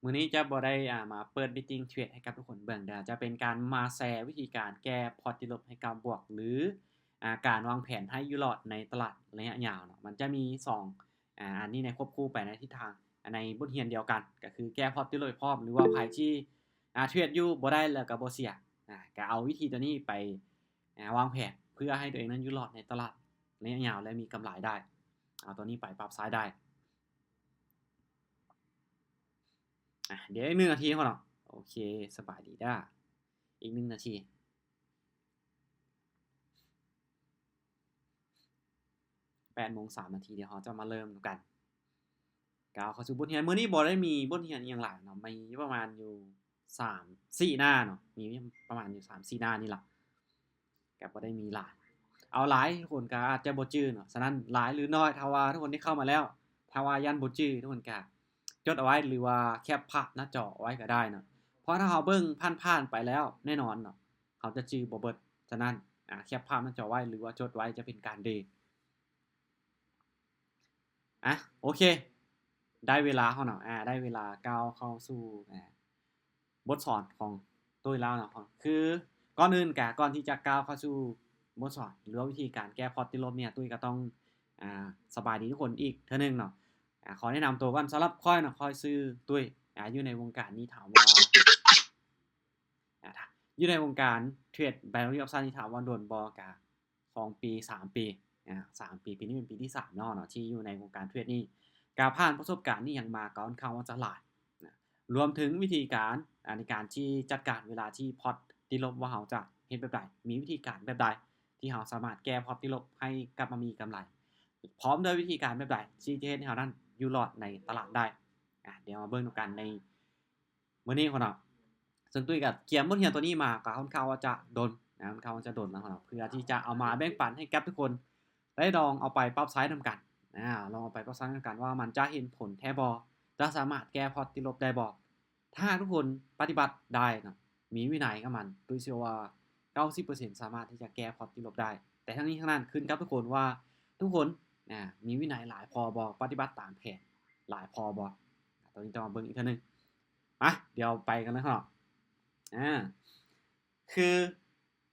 มื้อนี้จะบ่ได้มาเปิด Betting Trade ให้กับทุกคนเบิ่งเดี๋ยวจะเป็นการมาแชร์วิธีการแก้พอร์ตติดลบให้กับบวกหรือการวางแผนให้อยู่รอดในตลาดระยะยาวเนาะมันจะมี2อันนี้ในควบคู่ไปในทิศทางในบทเรียนเดียวกันก็คือแก้พอร์ตติดลบให้พร้อมหรือว่าไผที่เทรดอยู่บ่ได้แล้วก็บ่เสียก็เอาวิธีตัวนี้ไปวางแผนเพื่อให้ตัวเองนั้นอยู่รอดในตลาดระยะยาวและมีกำไรได้เอาตัวนี้ไปปรับใช้ได้เดี๋ยวอีก1นาทีก่อนเนาะโอเคสบายดีเด้ออีก1นาที8:03นาทีเดี๋ยวเราจะมาเริ่มกันก้าวเข้าสู่บทเรียนมื้อนี้บ่ได้มีบทเรียนอิหยังหลายเนาะมีประมาณอยู่3-4หน้าเนาะมีประมาณอยู่3-4หน้านี่ล่ะก็บ่ได้มีหลายเอาหลายทุกคนก็อาจจะบ่จื้อเนาะฉะนั้นหลายหรือน้อยถ้าว่าทุกคนที่เข้ามาแล้วถ้าว่ายันบ่จื้อทุกคนก็จดเอาไว้หรือว่าแคปภาพหน้าจอไว้ก็ได้เนาะเพราะถ้าเราเบิ่งผ่านๆไปแล้วแน่นอนเนาะเราจะจื้อบ่เบิดฉะนั้นแคปภาพหน้าจอไว้หรือว่าจดไว้จะเป็นการดีโอเคได้เวลาเราเนาะได้เวลาก้าวเข้าสู่บทสอนของตุ้ยแล้วเนาะคือก่อนอื่นก่อนที่จะก้าวเข้าสู่บทสอนหรือว่าวิธีการแก้พอร์ตติดลบเนี่ยตุ้ยก็ต้องสบายดีทุกคนอีกเทื่อนึงเนาะขอแนะนำตัวก่อนสำหรับค่อยเนาะค่อยชื่อตุ้ยอยู่ในวงการนี้ถามว่าอยู่ในวงการเทรด Binary Option นี่ถามว่าโดนบ่ก็2ปี3ปี3ปีปีนี้เป็นปีที่3แล้วเนาะที่อยู่ในวงการเทรดนี้ก็ผ่านประสบการณ์นี้หยังมาก็ค่อนข้างว่าจะหลายรวมถึงวิธีการในการที่จัดการเวลาที่พอร์ตติดลบว่าเราจะเฮ็ดแบบใดมีวิธีการแบบใดที่เราสามารถแก้พอร์ตติดลบให้กลับมามีกำไรพร้อมด้วยวิธีการแบบใดที่จะเฮ็ดให้เรานั้นอยู่รอดในตลาดได้เดี๋ยวมาเบิ่งกันในมื้อนี้เนาะซึ่งตุ้ยก็เขียนบทเรียนตัวนี้มาก็ค่อนข้างว่าจะโดนค่อนข้างว่าจะโดนแล้วเนาะเพื่อที่จะเอามาแบ่งปันให้กับทุกคนได้ลองเอาไปปรับใช้นำกันลองเอาไปปรับใช้นำกันว่ามันจะเห็นผลแท้บ่จะสามารถแก้พอร์ตติดลบได้บ่ถ้าทุกคนปฏิบัติได้เนาะมีวินัยกับมันตุ้ยเชื่อว่า 90% สามารถที่จะแก้พอร์ตติดลบได้แต่ทั้งนี้ทั้งนั้นขึ้นกับทุกคนว่าทุกคนมีวินัยหลายพอบ่ปฏิบัติตามแผนหลายพอบ่ตอนนี้จะมาเบิ่งอีกเทื่อนึงเดี๋ยวไปกันเลยเนาะคือ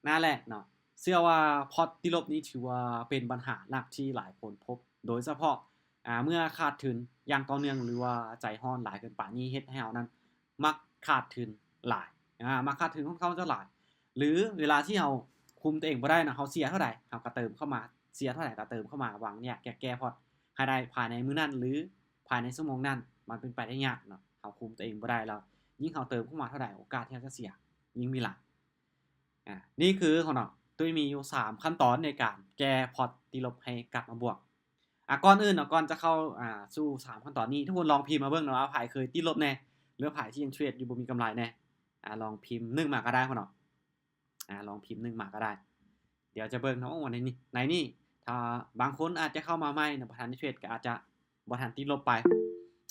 หน้าแรกเนาะเชื่อว่าพอร์ตติดลบนี้ถือว่าเป็นปัญหาหลักที่หลายคนพบโดยเฉพาะเมื่อขาดทุนอย่างต่อเนื่องหรือว่าใจร้อนหลายเกินไปนี่เฮ็ดให้เรานั้นมักขาดทุนหลายมักขาดทุนค่อนข้างจะหลายหรือเวลาที่เราคุมตัวเองบ่ได้นะเราเสียเท่าใดเราก็เติมเข้ามาเสียเท่าไหร่ก็เติมเข้ามาหวังอยากแก้พอร์ตให้ได้ภายในมื้อนั้นหรือภายในชั่วโมงนั้นมันเป็นไปได้ยากเนาะเราคุมตัวเองบ่ได้แล้วยิ่งเราเติมเข้ามาเท่าใดโอกาสที่เราจะเสียยิ่งมีหลายนี่คือของเนาะตุ้ยมีอยู่3ขั้นตอนในการแก้พอร์ตติดลบให้กลับมาบวกก่อนอื่นเนาะก่อนจะเข้าสู่3ขั้นตอนนี้ทุกคนลองพิมพ์มาเบิ่งเนาะว่าไผเคยติดลบแน่หรือไผที่ยังเทรดอยู่บ่มีกำไรแน่ลองพิมพ์1มาก็ได้พ่อเนาะลองพิมพ์1มาก็ได้เดี๋ยวจะเบิ่งเนาะว่าในนี้ถ้าบางคนอาจจะเข้ามาใหม่เนาะบ่ทันได้เทรดก็อาจจะบ่ทันติดลบไป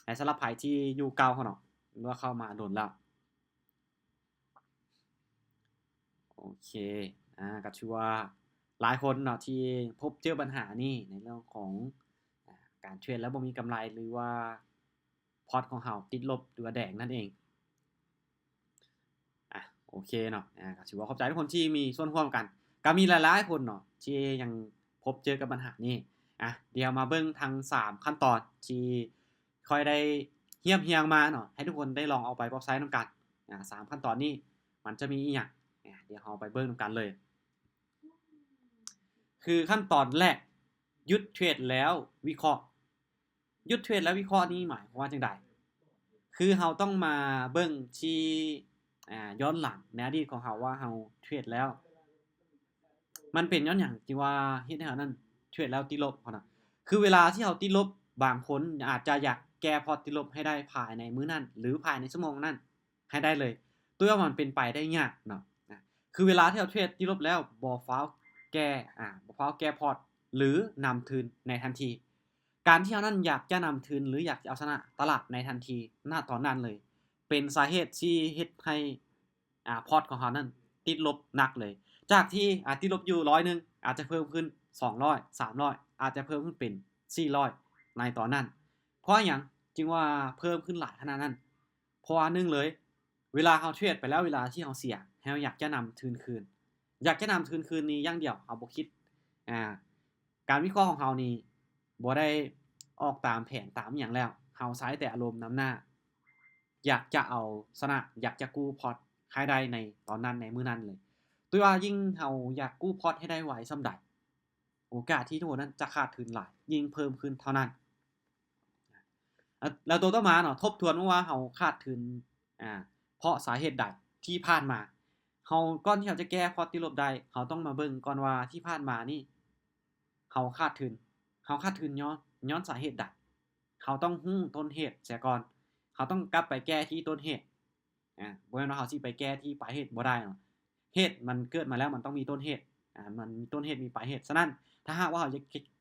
แต่สำหรับไผที่อยู่เก่าพ่อเนาะหรือว่าเข้ามาโดนแล้วโอเคก็ถือว่าหลายคนเนาะที่พบเจอปัญหานี้ในเรื่องของการเทรดแล้วบ่มีกำไรหรือว่าพอร์ตของเราติดลบหรือว่าแดงนั่นเองโอเคเนาะก็ถือว่าขอบใจทุกคนที่มีส่วนร่วมกันก็มีหลายๆคนเนาะที่ยังพบเจอกับปัญหานี้เดี๋ยวมาเบิ่งทั้ง3ขั้นตอนที่ค่อยได้เรียงมาเนาะให้ทุกคนได้ลองเอาไปปรับใช้นำกัน3ขั้นตอนนี้มันจะมีอิหยังเดี๋ยวเราไปเบิ่งนำกันเลยคือขั้นตอนแรกหยุดเทรดแล้ววิเคราะห์หยุดเทรดแล้ววิเคราะห์นี่หมายความว่าจังได๋คือเราต้องมาเบิ่งที่ย้อนหลังในอดีตของเราว่าเราเทรดแล้วมันเป็นย้อนหยังที่ว่าเฮ็ดให้เรานั้นเทรดแล้วติดลบพุ่นน่ะคือเวลาที่เราติดลบบางคนอาจจะอยากแก้พอร์ตติดลบให้ได้ภายในมื้อนั้นหรือภายในชั่วโมงนั้นให้ได้เลยตัวว่ามันเป็นไปได้ยากเนาะคือเวลาที่เราเทรดติดลบแล้วบ่ฟ้าวแก้บ่ฟ้าวแก้พอร์ตหรือนำทุนในทันทีการที่เรานั้นอยากจะนำทุนหรืออยากจะเอาชนะตลาดในทันทีณตอนนั้นเลยเป็นสาเหตุที่เฮ็ดให้พอร์ตของเรานั้นติดลบหนักเลยจากที่ติดลบอยู่100นึงอาจจะเพิ่มขึ้น200 300อาจจะเพิ่มขึ้นเป็น400ในตอนนั้นเพราะหยังจึงว่าเพิ่มขึ้นหลายขนาดนั้น เพราะว่า1เลยเวลาเราเทรดไปแล้วเวลาที่เราเสียเราอยากจะนำทุนคืนอยากจะนำทุนคืนนี้อย่างเดียวเราบ่คิดการวิเคราะห์ของเรานี่บ่ได้ออกตามแผนตามหยังแล้วเราใช้แต่อารมณ์นำหน้าอยากจะเอาชนะอยากจะกู้พอร์ตให้ได้ในตอนนั้นในมื้อนั้นเลยด้วยว่ายิ่งเราอยากกู้พอร์ตให้ได้ไวส่ำใดโอกาสที่ทุกคนนั้นจะขาดทุนหลายยิ่งเพิ่มขึ้นเท่านั้นแล้วตัวต่อมาเนาะทบทวนว่าเราขาดทุนเพราะสาเหตุใดที่ผ่านมาเราก่อนที่เราจะแก้พอร์ตติดลบได้เราต้องมาเบิ่งก่อนว่าที่ผ่านมานี่เราขาดทุนย้อนสาเหตุใดเราต้องฮู้ต้นเหตุเสียก่อนเราต้องกลับไปแก้ที่ต้นเหตุบ่แม่นว่าเราสิไปแก้ที่ปลายเหตุบ่ได้เนาะเหตุมันเกิดมาแล้วมันต้องมีต้นเหตุมันมีต้นเหตุมีปลายเหตุฉะนั้นถ้าหากว่าเรา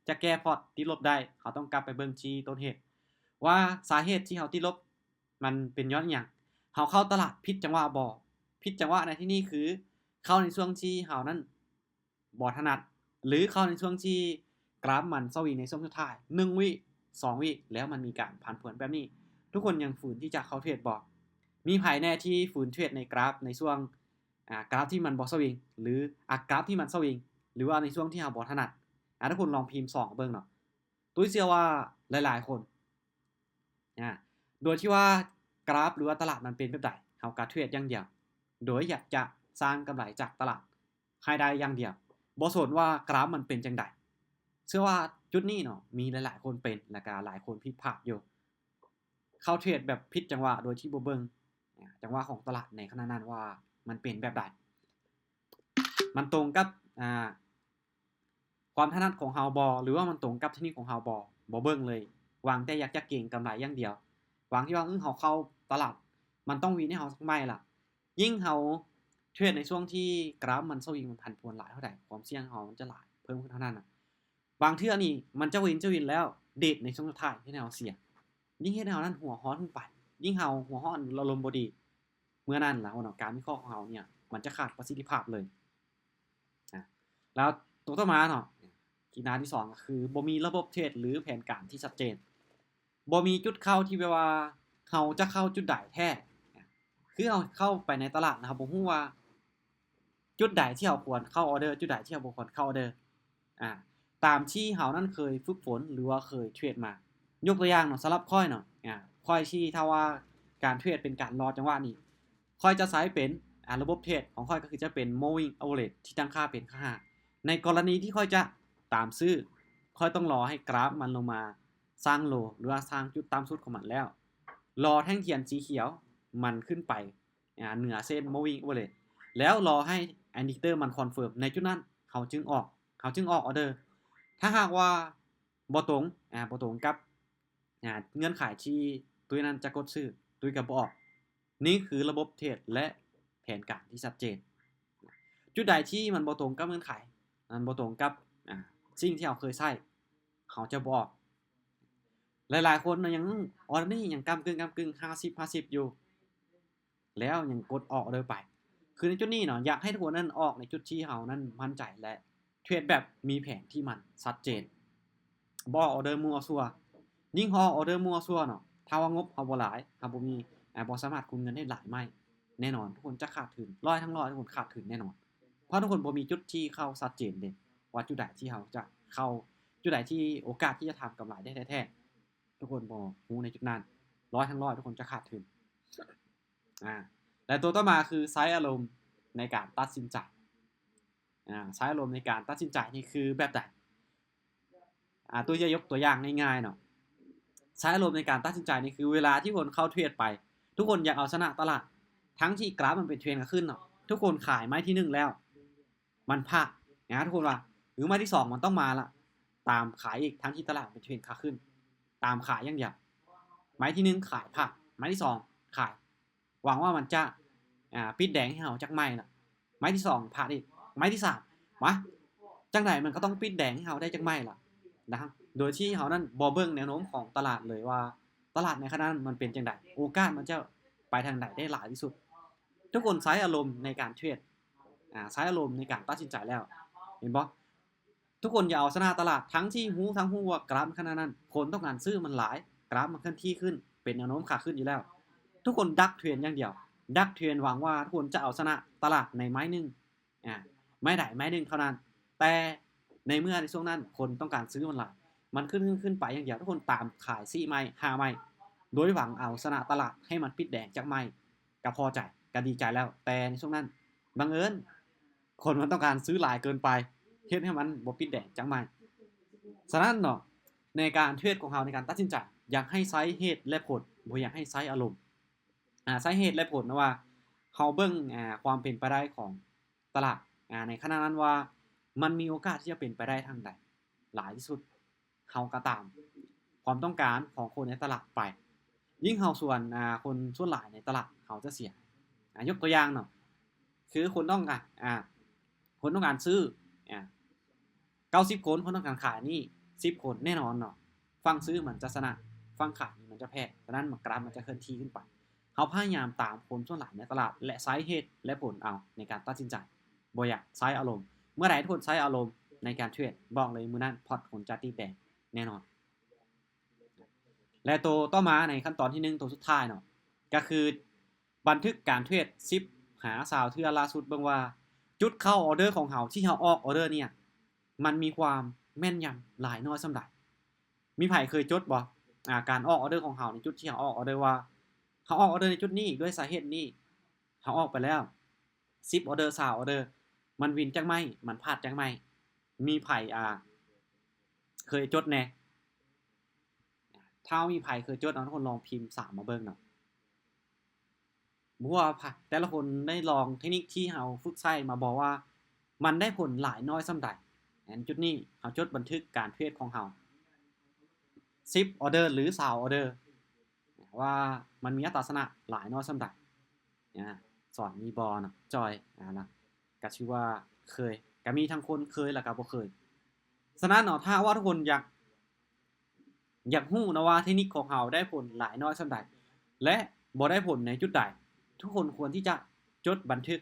จะแก้พอร์ตติดลบได้เราต้องกลับไปเบิ่งที่ต้นเหตุว่าสาเหตุที่เราติดลบมันเป็นย้อนหยังเราเข้าตลาดผิดจังหวะบ่ผิดจังหวะในที่นี้คือเข้าในช่วงที่เรานั้นบ่ถนัดหรือเข้าในช่วงที่กราฟมันสวิงในช่วงสุดท้าย1วิ2วิแล้วมันมีการผันผวนแบบนี้ทุกคนยังฝืนที่จะเข้าเทรดบ่มีไผแน่ที่ฝืนเทรดในกราฟในช่วงกราฟที่มันบ่สวิงหรือกราฟที่มันสวิงหรือว่าในช่วงที่เราบ่ถนัดทุกคนลองพิมพ์2เบิ่งเนาะตุ้ยเชื่อว่าหลายๆคนโดยที่ว่ากราฟหรือว่าตลาดมันเป็นแบบใดเฮาก็เทรดอย่างเดียวโดยอยากจะสร้างกำไรจากตลาดให้ได้อย่างเดียวบ่สนว่ากราฟมันเป็นจังได๋เชื่อว่าจุดนี้เนาะมีหลายๆคนเป็นแล้วก็หลายคนผิดพลาดอยู่เข้าเทรดแบบผิดจังหวะโดยที่บ่เบิ่งจังหวะของตลาดในขณะนั้นว่ามันเป็นแบบใดมันตรงกับความถนัดของเฮาบ่หรือว่ามันตรงกับเทคนิคของเฮาบ่เบิ่งเลยหวังแต่อยากจะเก่งกำไรอย่างเดียวหวังที่ว่าเฮาเข้าตลาดมันต้องวินให้เฮาสักไม้ล่ะยิ่งเฮาเทรดในช่วงที่กราฟมันสวิงมันผันผวนหลายเท่าใดความเสี่ยงเฮามันจะหลายเพิ่มขึ้นเท่านั้นน่ะบางเทื่อนี่มันจะวินแล้วเดทในช่วงสุดท้ายเฮ็ดให้เฮาเสียยิ่งเฮ็ดให้เฮานั้นหัวร้อนขึ้นไปยิ่งเฮาหัวร้อนอารมณ์บ่ดีเมื่อนั้นแล้วเนาะการวิเคราะห์ของเฮาเนี่ยมันจะขาดประสิทธิภาพเลยแล้วตัวต่อมาเนาะกีฬาที่2ก็คือบ่มีระบบเทรดหรือแผนการที่ชัดเจนบ่มีจุดเข้าที่แบบว่าเฮาจะเข้าจุดใดแท้คือเฮาเข้าไปในตลาดนะครับบ่ฮู้ว่าจุดใดที่เฮาควรเข้าออเดอร์จุดใดที่เฮาบ่ควรเข้าออเดอร์ตามที่เฮานั้นเคยฝึกฝนหรือว่าเคยเทรดมายกตัวอย่างเนาะสำหรับข้อยเนาะข้อยที่ถ้าว่าการเทรดเป็นการรอจังหวะนี้ข้อยจะใช้เป็นระบบเทรดของข้อยก็คือจะเป็น moving average ที่ตั้งค่าเป็นค่าในกรณีที่ข้อยจะตามซื้อข้อยต้องรอให้กราฟมันลงมาสร้างโลหรือว่าสร้างจุดต่ำสุดของมันแล้วรอแท่งเทียนสีเขียวมันขึ้นไปเหนือเส้น moving average แล้วรอให้ indicator มันคอนเฟิร์มในจุดนั้นเขาจึงออกออเดอร์ถ้าหากว่าบ่ตรงกับเงื่อนไขที่ตุ้ยนั้นจะกดซื้อตุ้ยก็บ่ออกนี่คือระบบเทรดและแผนการที่ชัดเจนจุดใดที่มันบ่ตรงกับเงื่อนไขมันบ่ตรงกับสิ่งที่เราเคยใช้เขาจะบ่ออกหลายๆคนยังออร์นี่ยังก้ำกึ่ง50-50อยู่แล้วยังกดออกออเดอร์ไปคือในจุดนี้เนาะอยากให้ทุกคนนั้นออกในจุดที่เรานั้นมั่นใจและเทรดแบบมีแผนที่มันชัดเจนบ่ออเดอร์มั่วซั่วยิ่งออเดอร์มั่วซั่วเนาะถ้าว่างบเฮาบ่หลายเฮาบ่มีบ่สามารถกุมเงินได้หลายไม้แน่นอนทุกคนจะขาดทุน100ทั้ง100ทุกคนขาดทุนแน่นอนเพราะทุกคนบ่มีจุดที่เข้าชัดเจนเด้ว่าจุดใดที่เฮาจะเข้าจุดใดที่โอกาสที่จะทำกำไรได้แท้ๆทุกคนบ่รู้ในจุดนั้น100ทั้ง100ทุกคนจะขาดทุนและตัวต่อมาคือใช้อารมณ์ในการตัดสินใจใช้อารมณ์ในการตัดสินใจนี่คือแบบใดตัวจะยกตัวอย่างง่ายๆเนาะใช้อารมณ์ในการตัดสินใจนี่คือเวลาที่คนเข้าเทรดไปทุกคนอยากเอาชนะตลาดทั้งที่กราฟมันเป็นเทรนขาขึ้นเนาะทุกคนขายไม้ที่1แล้วมันพลาดทุกคนว่าหรือไม้ที่2มันต้องมาละตามขายอีกทั้งที่ตลาดเป็นเทรนขาขึ้นตามขายอย่างเดียวไม้ที่1ขายพลาดไม้ที่2ขายหวังว่ามันจะปิดแดงให้เฮาจักไม้น่ะไม้ที่2พลาดอีกไม้ที่3มาจังได๋มันก็ต้องปิดแดงให้เฮาได้จักไม้ล่ะนะครับโดยที่เฮานั้นบ่เบิ่งแนวโน้มของตลาดเลยว่าตลาดในขณะนั้นมันเป็นจังได๋โอกาสมันจะไปทางใดได้หลายที่สุดทุกคนใช้อารมณ์ในการเทรดใช้อารมณ์ในการตัดสินใจแล้วเห็นบ่ทุกคนอย่าเอาชนะตลาดทั้งที่ฮู้ว่ากราฟขนาดนั้นคนต้องการซื้อมันหลายกราฟมันเคลื่อนที่ขึ้นเป็นแนวโน้มขาขึ้นอยู่แล้ว ทุกคนดักเทรนอย่างเดียวดักเทรนหวังว่าทุกคนจะเอาชนะตลาดในไม้นึงไม้ใดไม้นึงเท่านั้นแต่ในเมื่อในช่วงนั้นคนต้องการซื้อมันหลายมันขึ้นไปอย่างเดียวทุกคนตามขาย4ไม้5ไม้โดยหวังเอาชนะตลาดให้มันปิดแดงจากไม้ก็พอใจก็ดีใจแล้วแต่ในช่วงนั้นบังเอิญคนมันต้องการซื้อหลายเกินไปเฮ็ดให้มันบ่ปิดแดงจากไม้ฉะนั้นเนาะในการเทรดของเราในการตัดสินใจอยากให้ใช้เหตุและผลบ่อยากให้ใช้อารมณ์ใช้เหตุและผลนะว่าเฮาเบิ่งความเป็นไปได้ของตลาดในขณะนั้นว่ามันมีโอกาสที่จะเป็นไปได้ทางใดหลายที่สุดเฮาก็ตามความต้องการของคนในตลาดไปยิ่งเฮาส่วนคนส่วนหลายในตลาดเฮาจะเสียยกตัวอย่างเนาะคือคนต้องการซื้อ90คนคนต้องการขายนี่10คนแน่นอนเนาะฝั่งซื้อมันจะชนะฝั่งขายมันจะแพ้ฉะนั้นกราฟมันจะเคลื่อนที่ขึ้นไปเฮาพยายามตามคนส่วนหลายในตลาดและใช้เหตุและผลเอาในการตัดสินใจบ่อยากใช้อารมณ์เมื่อไหร่ทุกคนใช้อารมณ์ในการเทรดบอกเลยมื้อนั้นพอร์ตคนจะตีแตกแน่นอนและตัวต่อมาในขั้นตอนที่1ตัวสุดท้ายเนาะก็คือบันทึกการเทรด10หาซาวเทื่อล่าสุดเบิ่งว่าจุดเข้าออเดอร์ของเฮาที่เฮาออกออเดอร์เนี่ยมันมีความแม่นยำหลายน้อยส่ำใดมีไผเคยจดบ่การออกออเดอร์ของเฮาในจุดที่เฮาออกออเดอร์ว่าเฮาออกออเดอร์ในจุดนี้ด้วยสาเหตุนี้เฮาออกไปแล้ว10ออเดอร์20ออเดอร์มันวินจังมั้ยมันพลาดจังมั้ยมีไผเคยจดแน่ถ้ามีไผเคยจดทุกคนลองพิมพ์3มาเบิ่งเนาะบ่ว่าแต่ละคนได้ลองเทคนิคที่เฮาฝึกใช้มาบอกว่ามันได้ผลหลายน้อยส่ำใดจุดนี้เฮาจดบันทึกการเทรดของเฮา10ออเดอร์หรือ20ออเดอร์ว่ามันมีอัตราชนะหลายน้อยส่ำใดสอนมีบ่เนาะจอยนะก็ชื่อว่าเคยก็มีทั้งคนเคยแล้วก็บ่เคยฉะนั้นเนาะถ้าว่าทุกคนอยากรู้นะว่าเทคนิคของเฮาได้ผลหลายน้อยส่ำใดและบ่ได้ผลในจุดใดทุกคนควรที่จะจดบันทึก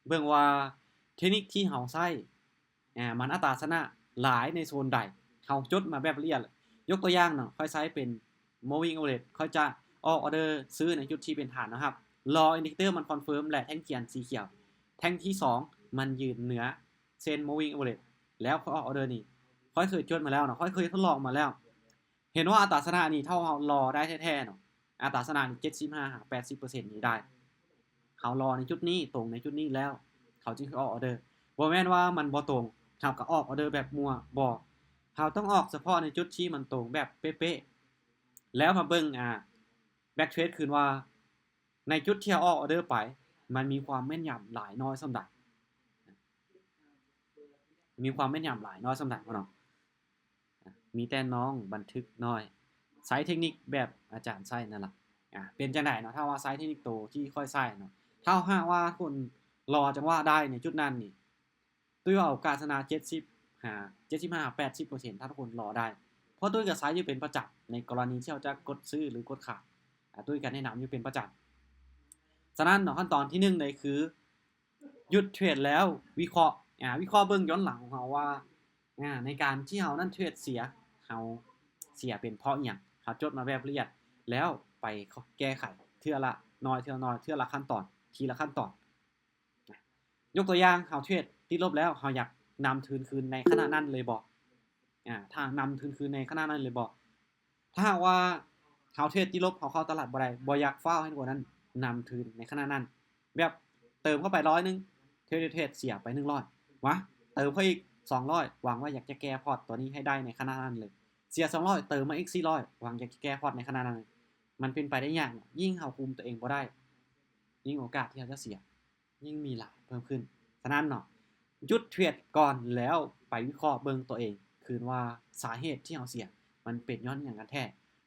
เบิ่งว่าเทคนิคที่เฮาใช้มันอัตราชนะหลายในโซนใดเฮาจดมาแบบละเอียดยกตัวอย่างเนาะค่อยใช้เป็น moving average ค่อยจะออกออเดอร์ซื้อในจุดที่เป็นฐานนะครับรออินดิเคเตอร์มันคอนเฟิร์มและแท่งเขียนสีเขียวแท่งที่2มันยืนเหนือเส้น moving average แล้วค่อยออกออเดอร์นี่ค่อยเคยจดมาแล้วเนาะค่อยเคยทดลองมาแล้วเห็นว่าอัตราชนะนี่เท่าเฮารอได้แท้ๆเนาะอัตราชนะนี่ 75-80% นี่ได้เฮารอในจุดนี้ตรงในจุดนี้แล้วเขาจึงออกออเดอร์บ่แม่นว่ามันบ่ตรงเฮาก็ออกออเดอร์แบบมั่วบ่เฮาต้องออกเฉพาะในจุดที่มันตรงแบบเป๊ะๆแล้วมาเบิ่งแบ็กเทรดคืนว่าในจุดที่เฮาออกออเดอร์ไปมันมีความแม่นยำหลายน้อยส่ำใดมีความแม่นยำหลายน้อยส่ำใดบ่เนาะมีแต่น้องบันทึกน้อยใช้เทคนิคแบบอาจารย์ใช้นั่นล่ะเป็นจังได๋เนาะถ้าว่าใช้เทคนิคโตที่ค่อยใช้เนาะถ้าหากว่าคนรอจังหวะได้ในจุดนั้นนี่ตุ้ยว่าโอกาสชนะ75-80% ถ้าทุกคนรอได้เพราะตุ้ยก็ใช้อยู่เป็นประจำในกรณีที่เราจะกดซื้อหรือกดขายตุ้ยก็แนะนำอยู่เป็นประจำฉะนั้นเนาะขั้นตอนที่1เลยคือหยุดเทรดแล้ววิเคราะห์เบิ่งย้อนหลังของเฮาว่าในการที่เฮานั้นเทรดเสียเฮาเสียเป็นเพราะอิหยังเฮาจดมาแบบละเอียดแล้วไปแก้ไขเทื่อละน้อยเทื่อน้อยเทื่อละขั้นตอนทีละขั้นตอนยกตัวอย่างเฮาเทรดติดลบแล้วเฮาอยากนำทุนคืนในขณะนั้นเลยบ่ถ้านำทุนคืนในขณะนั้นเลยบ่ถ้าหากว่าเฮาเทรดติดลบเฮาเข้าตลาดบ่ได้บ่อยากฟาวให้กว่านั้นนำทุนในขณะนั้นแบบเติมเข้าไป100นึงเทรดเสียไป100วะเติมเข้าอีก200หวังว่าอยากจะแก้พอร์ตตัวนี้ให้ได้ในขณะนั้นเลยเสีย200เติมมาอีก400หวังอยากจะแก้พอร์ตในขณะนั้นมันเป็นไปได้ยากยิ่งเฮาคุมตัวเองบ่ได้ยิ่งโอกาสที่เฮาจะเสียยิ่งมีหลายเพิ่มขึ้นฉะนั้นเนาะหยุดเทรดก่อนแล้วไปวิเคราะห์เบิ่งตัวเองคืนว่าสาเหตุที่เฮาเสียมันเป็นย้อนหยังกันแท้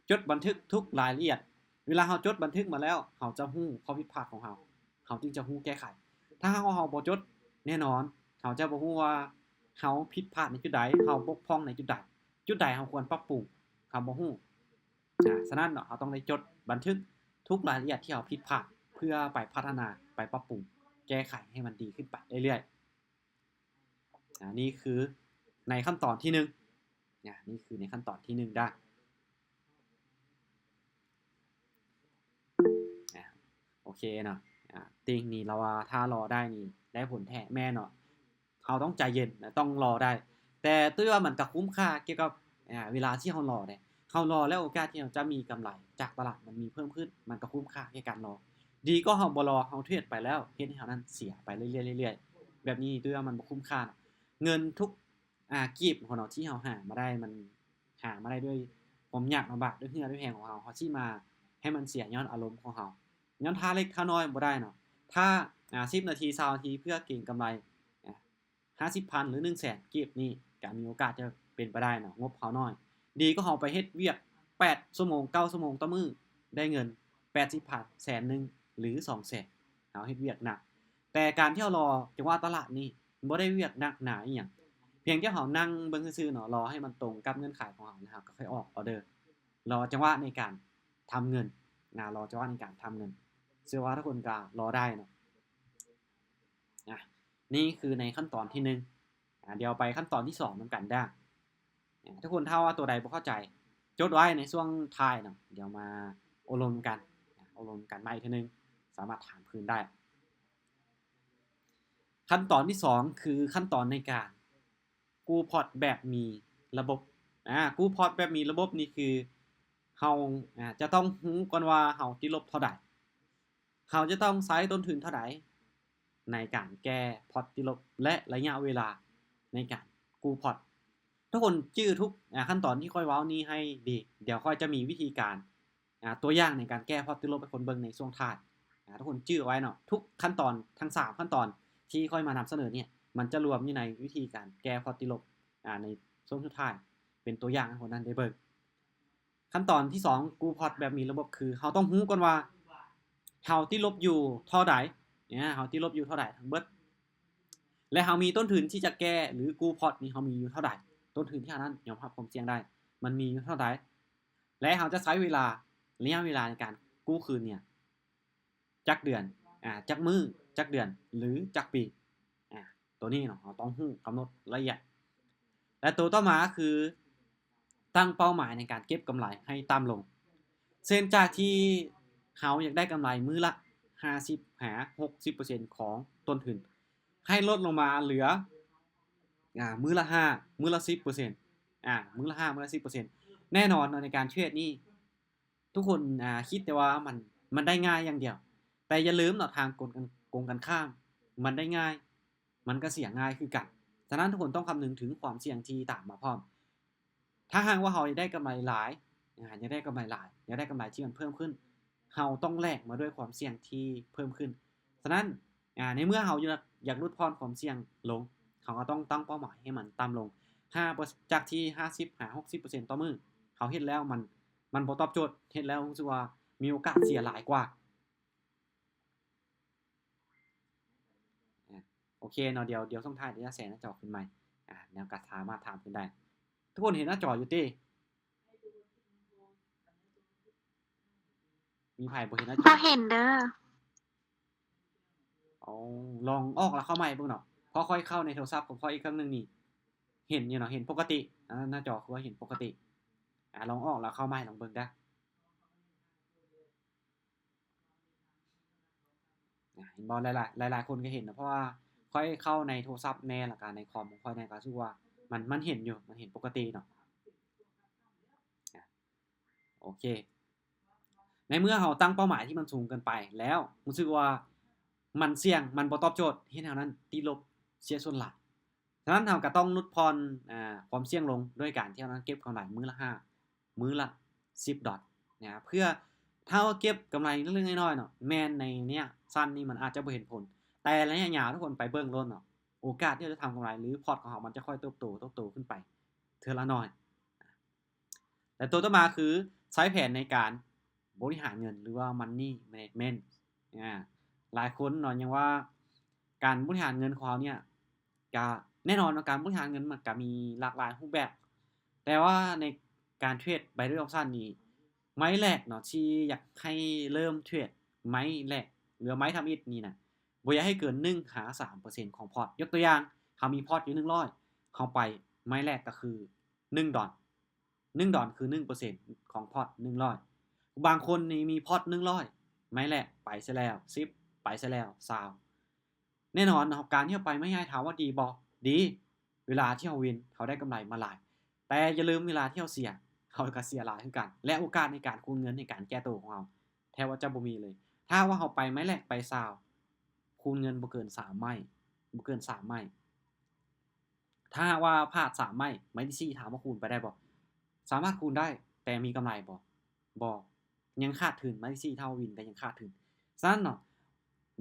จดบันทึกทุกรายละเอียดเวลาเฮาจดบันทึกมาแล้วเฮาจะฮู้ข้อผิดพลาดของเฮาจึงจะฮู้แก้ไขถ้าเฮาบ่จดแน่นอนเฮาจะบ่ฮู้ว่าเฮาผิดพลาดในจุดใดเฮาบกพร่องในจุดใดเฮาควรปรับปรุงเฮาบ่ฮู้ฉะนั้นเนาะเฮาต้องได้จดบันทึกทุกรายละเอียดที่เฮาผิดพลาดเพื่อไปพัฒนาไปปรับปรุงแก้ไขให้มันดีขึ้นไปเรื่อยๆนี่คือในขั้นตอนที่1นี่คือในขั้นตอนที่1ได้ เคเนาะติงนี่เราว่าถ้ารอได้นี่ได้ผลแท้แม่เนาะเราต้องใจเย็นต้องรอได้แต่ตุ้ยว่ามันก็คุ้มค่าเกี่ยวกับเวลาที่เรารอเนี่ยเรารอแล้วโอกาสที่เราจะมีกำไรจากตลาดมันมีเพิ่มขึ้นมันก็คุ้มค่าในการรอดีก็เราบ่รอเราเทรดไปแล้วเฮ็ดให้เรานั้นเสียไปเรื่อยๆๆแบบนี้ตุ้ยว่ามันบ่คุ้มค่าเงินทุกกีบของเราที่เราหามาได้มันหามาได้ด้วยความยากลำบากด้วยเหงื่อด้วยแรงของเราสิมาให้มันเสียย้อนอารมณ์ของเราย้อนท่าเล็กท่าน้อยบ่ได้เนาะถ้า10นาที20นาทีเพื่อเก็งกำไร50,000 หรือ 100,000 กีบนี่ก็มีโอกาสจะเป็นไปได้เนาะงบเราน้อยดีก็เราไปเฮ็ดเวียก8ชั่วโมง9ชั่วโมงต่อมื้อได้เงิน80,000 100,000 หรือ 200,000เราเฮ็ดเวียกหนักแต่การที่เรารอจังหวะตลาดนี่บ่ได้เวียกหนักหนาอีหยังเพียงแค่เรานั่งเบิ่งซื่อๆเนาะรอให้มันตรงกับเงื่อนไขของเรานะครับก็ค่อยออกออเดอร์รอจังหวะในการทำเงินรอจังหวะในการทำเงินเชื่อว่าทุกคนก็รอได้เนาะนี่คือในขั้นตอนที่1เดี๋ยวไปขั้นตอนที่2นำกันได้ทุกคนถ้าว่าตัวใดบ่เข้าใจจดไว้ในช่วงท้ายเนาะเดี๋ยวมาอบรมกันใหม่อีกทีนึงสามารถถามคืนได้ขั้นตอนที่2คือขั้นตอนในการกู้พอร์ตแบบมีระบบกู้พอร์ตแบบมีระบบนี่คือเฮาจะต้องรู้ก่อนว่าเฮาติดลบเท่าใดเฮาจะต้องใช้ต้นทุนเท่าใดในการแก้พอร์ตติดลบและระยะเวลาในการกู้พอร์ตทุกคนจื้อทุกขั้นตอนที่ค่อยเว้านี้ให้ดีเดี๋ยวค่อยจะมีวิธีการตัวอย่างในการแก้พอร์ตติดลบให้คนเบิ่งในช่วงท้ายทุกคนจื้อไว้เนาะทุกขั้นตอนทั้ง3ขั้นตอนที่ค่อยมานำเสนอเนี่ยมันจะรวมอยู่ในวิธีการแก้พอร์ตติดลบในช่วงสุดท้ายเป็นตัวอย่างให้คนนั้นได้เบิ่งขั้นตอนที่2กู้พอร์ตแบบมีระบบคือเฮาต้องรู้ก่อนว่าเฮาติดลบอยู่เท่าใดเฮาติดลบอยู่เท่าใดทั้งเบิดและเฮามีต้นทุนที่จะแก้หรือกู้พอร์ตนี้เฮามีอยู่เท่าใดต้นทุนที่เฮานั้นยอมรับความเสี่ยงได้มันมีอยู่เท่าใดและเฮาจะใช้เวลาระยะเวลาในการกู้คืนเนี่ยจักเดือนจักมื้อจักเดือนหรือจักปีตัวนี้เนาะเราต้องรู้กำหนดละเอียดและตัวต่อมาคือตั้งเป้าหมายในการเก็บกำไรให้ต่ำลงเช่นจากที่เฮาอยากได้กำไรมื้อละ50หา 60% ของต้นทุนให้ลดลงมาเหลือมื้อละ5มื้อละ 10% มื้อละ5มื้อละ 10% แน่นอนในการเทรดนี่ทุกคนคิดแต่ว่ามันได้ง่ายอย่างเดียวแต่อย่าลืมเนาะทางกงกันข้ามมันได้ง่ายมันก็เสี่ยงง่ายคือกันฉะนั้นทุกคนต้องคำนึงถึงความเสี่ยงที่ตามมาพร้อมถ้าหากว่าเฮาอยากได้กำไรหลายอยากได้กำไรหลายอยากได้กำไรที่มันเพิ่มขึ้นเฮาต้องแลกมาด้วยความเสี่ยงที่เพิ่มขึ้นฉะนั้นในเมื่อเฮาอยากลดพรความเสี่ยงลงเขาก็ต้องตั้งเป้าหมายให้มันต่ำลง5จากที่50หา 60% ต่อมื้อเขาเฮ็ดแล้วมันบ่ตอบโจทย์เฮ็ดแล้วรู้สึกว่ามีโอกาสเสียหลายกว่าโอเคเนาะเดี๋ยวส่งท้ายเดี๋ยวจะแชร์หน้าจอขึ้นใหม่แนวก็สามารถถามขึ้นได้ทุกคนเห็นหน้าจออยู่ติมีไผบ่เห็นหน้าจ บ่ อ เห็นเด้อลองออกแล้วเข้าใหม่เบิ่งเนาะพอค่อยเข้าในโทรศัพท์ของค่อยอีกครั้งหนึงนี่เห็นอยู่เนาะเห็นปกติหน้าจอคือว่าเห็นปกติลองออกแล้วเข้าใหม่ลองเบิ่งเด้อเห็นบ่หลายๆคนก็เห็นนะเพราะว่าค่อยเข้าในโทรศัพท์แน่แล้วก็ในคอมของค่อยแน่ก็รู้สึกว่ามันเห็นอยู่มันเห็นปกติเนาะโอเคในเมื่อเราตั้งเป้าหมายที่มันสูงเกินไปแล้วรู้สึกว่ามันเสี่ยงมันบ่ตอบโจทย์เฮ็ดให้เรานั้นติดลบเสียส่วนหลายฉะนั้นเราก็ต้องลดพรความเสี่ยงลงด้วยการที่เรานั้นเก็บกำไรมื้อละ5มื้อละ10ดอทนะครับเพื่อถ้าว่าเก็บกำไรเล็กๆน้อยๆเนาะแม่นในเนี้ยสั้นนี่มันอาจจะบ่เห็นผลแต่ระยะยาวทุกคนไปเบิ่งโลดเนาะโอกาสที่เราจะทำกำไรหรือพอร์ตของเรามันจะค่อยเติบโตขึ้นไปเทื่อละน้อยแต่ตัวต่อมาคือใช้แผนในการบริหารเงินหรือว่า Money Management หลายคนเนาะยังว่าการบริหารเงินของเราเนี่ยก็แน่นอนเนาะการบริหารเงินมันก็มีหลากหลายรูปแบบแต่ว่าในการเทรด Binary Option นี่ไม้แรกเนาะที่อยากให้เริ่มเทรดไม้แรกหรือไม้ทำอิฐนี่น่ะบ่อยากให้เกิน1-3% ของพอร์ตยกตัวอย่างเฮามีพอร์ตอยู่100เฮาไปไม้แรกก็คือ1ดอล1ดอลคือ 1% ของพอร์ต100บางคนนี่มีพอร์ต100 ไม้แรกไปซะแล้ว10ไปซะแล้ว20แน่นอนเนาะการที่เราไปไม่ง่ายถามว่าดีบ่ดีเวลาที่เราวินเขาได้กำไรมาหลายแต่อย่าลืมเวลาที่เราเสียเขาก็เสียหลายเหมือนกันและโอกาสในการคูณเงินในการแก้ตัวของเราแทบว่าจะบ่มีเลยถ้าว่าเราไปไม้แรกไป20คูณเงินบ่เกิน3ไม้บ่เกิน3ไม้ถ้าว่าพลาด3ไม้ที่4ถามว่าคูณไปได้บ่สามารถคูณได้แต่มีกำไรบ่ยังขาดทุนไม้ที่4เท่าวินแต่ยังขาดทุนฉะนั้นเนาะ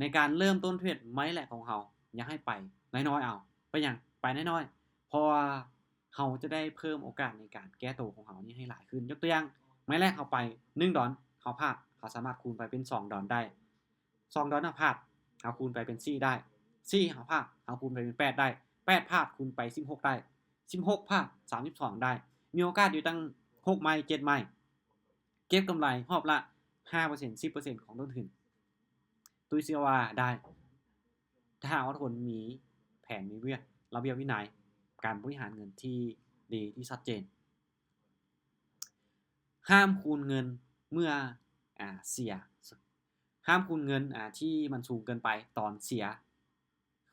ในการเริ่มต้นเทรดไม้แรกของเราอยากให้ไปน้อยๆเอาไปหยังไปน้อยๆเพราะว่าเราจะได้เพิ่มโอกาสในการแก้ตัวของเรานี่ให้หลายขึ้นยกตัวอย่างไม้แรกเราไป1ดอลเราพลาดเราสามารถคูณไปเป็น2ดอลได้2ดอลเราพลาดเราคูณไปเป็น4ได้4เราพลาดเราคูณไปเป็น8ได้8พลาดคูณไป16ได้16พลาด32ได้มีโอกาสอยู่ตั้ง6ไม้7ไม้เก็บกำไรรอบละ 5% 10% ของต้นทุนตุ้ยเชื่อว่าได้ถ้าหากว่าทุกคนมีแผนมีระเบียบวินัยการบริหารเงินที่ดีที่ชัดเจนห้ามคูณเงินเมื่อเสียห้ามคูณเงินที่มันสูงเกินไปตอนเสีย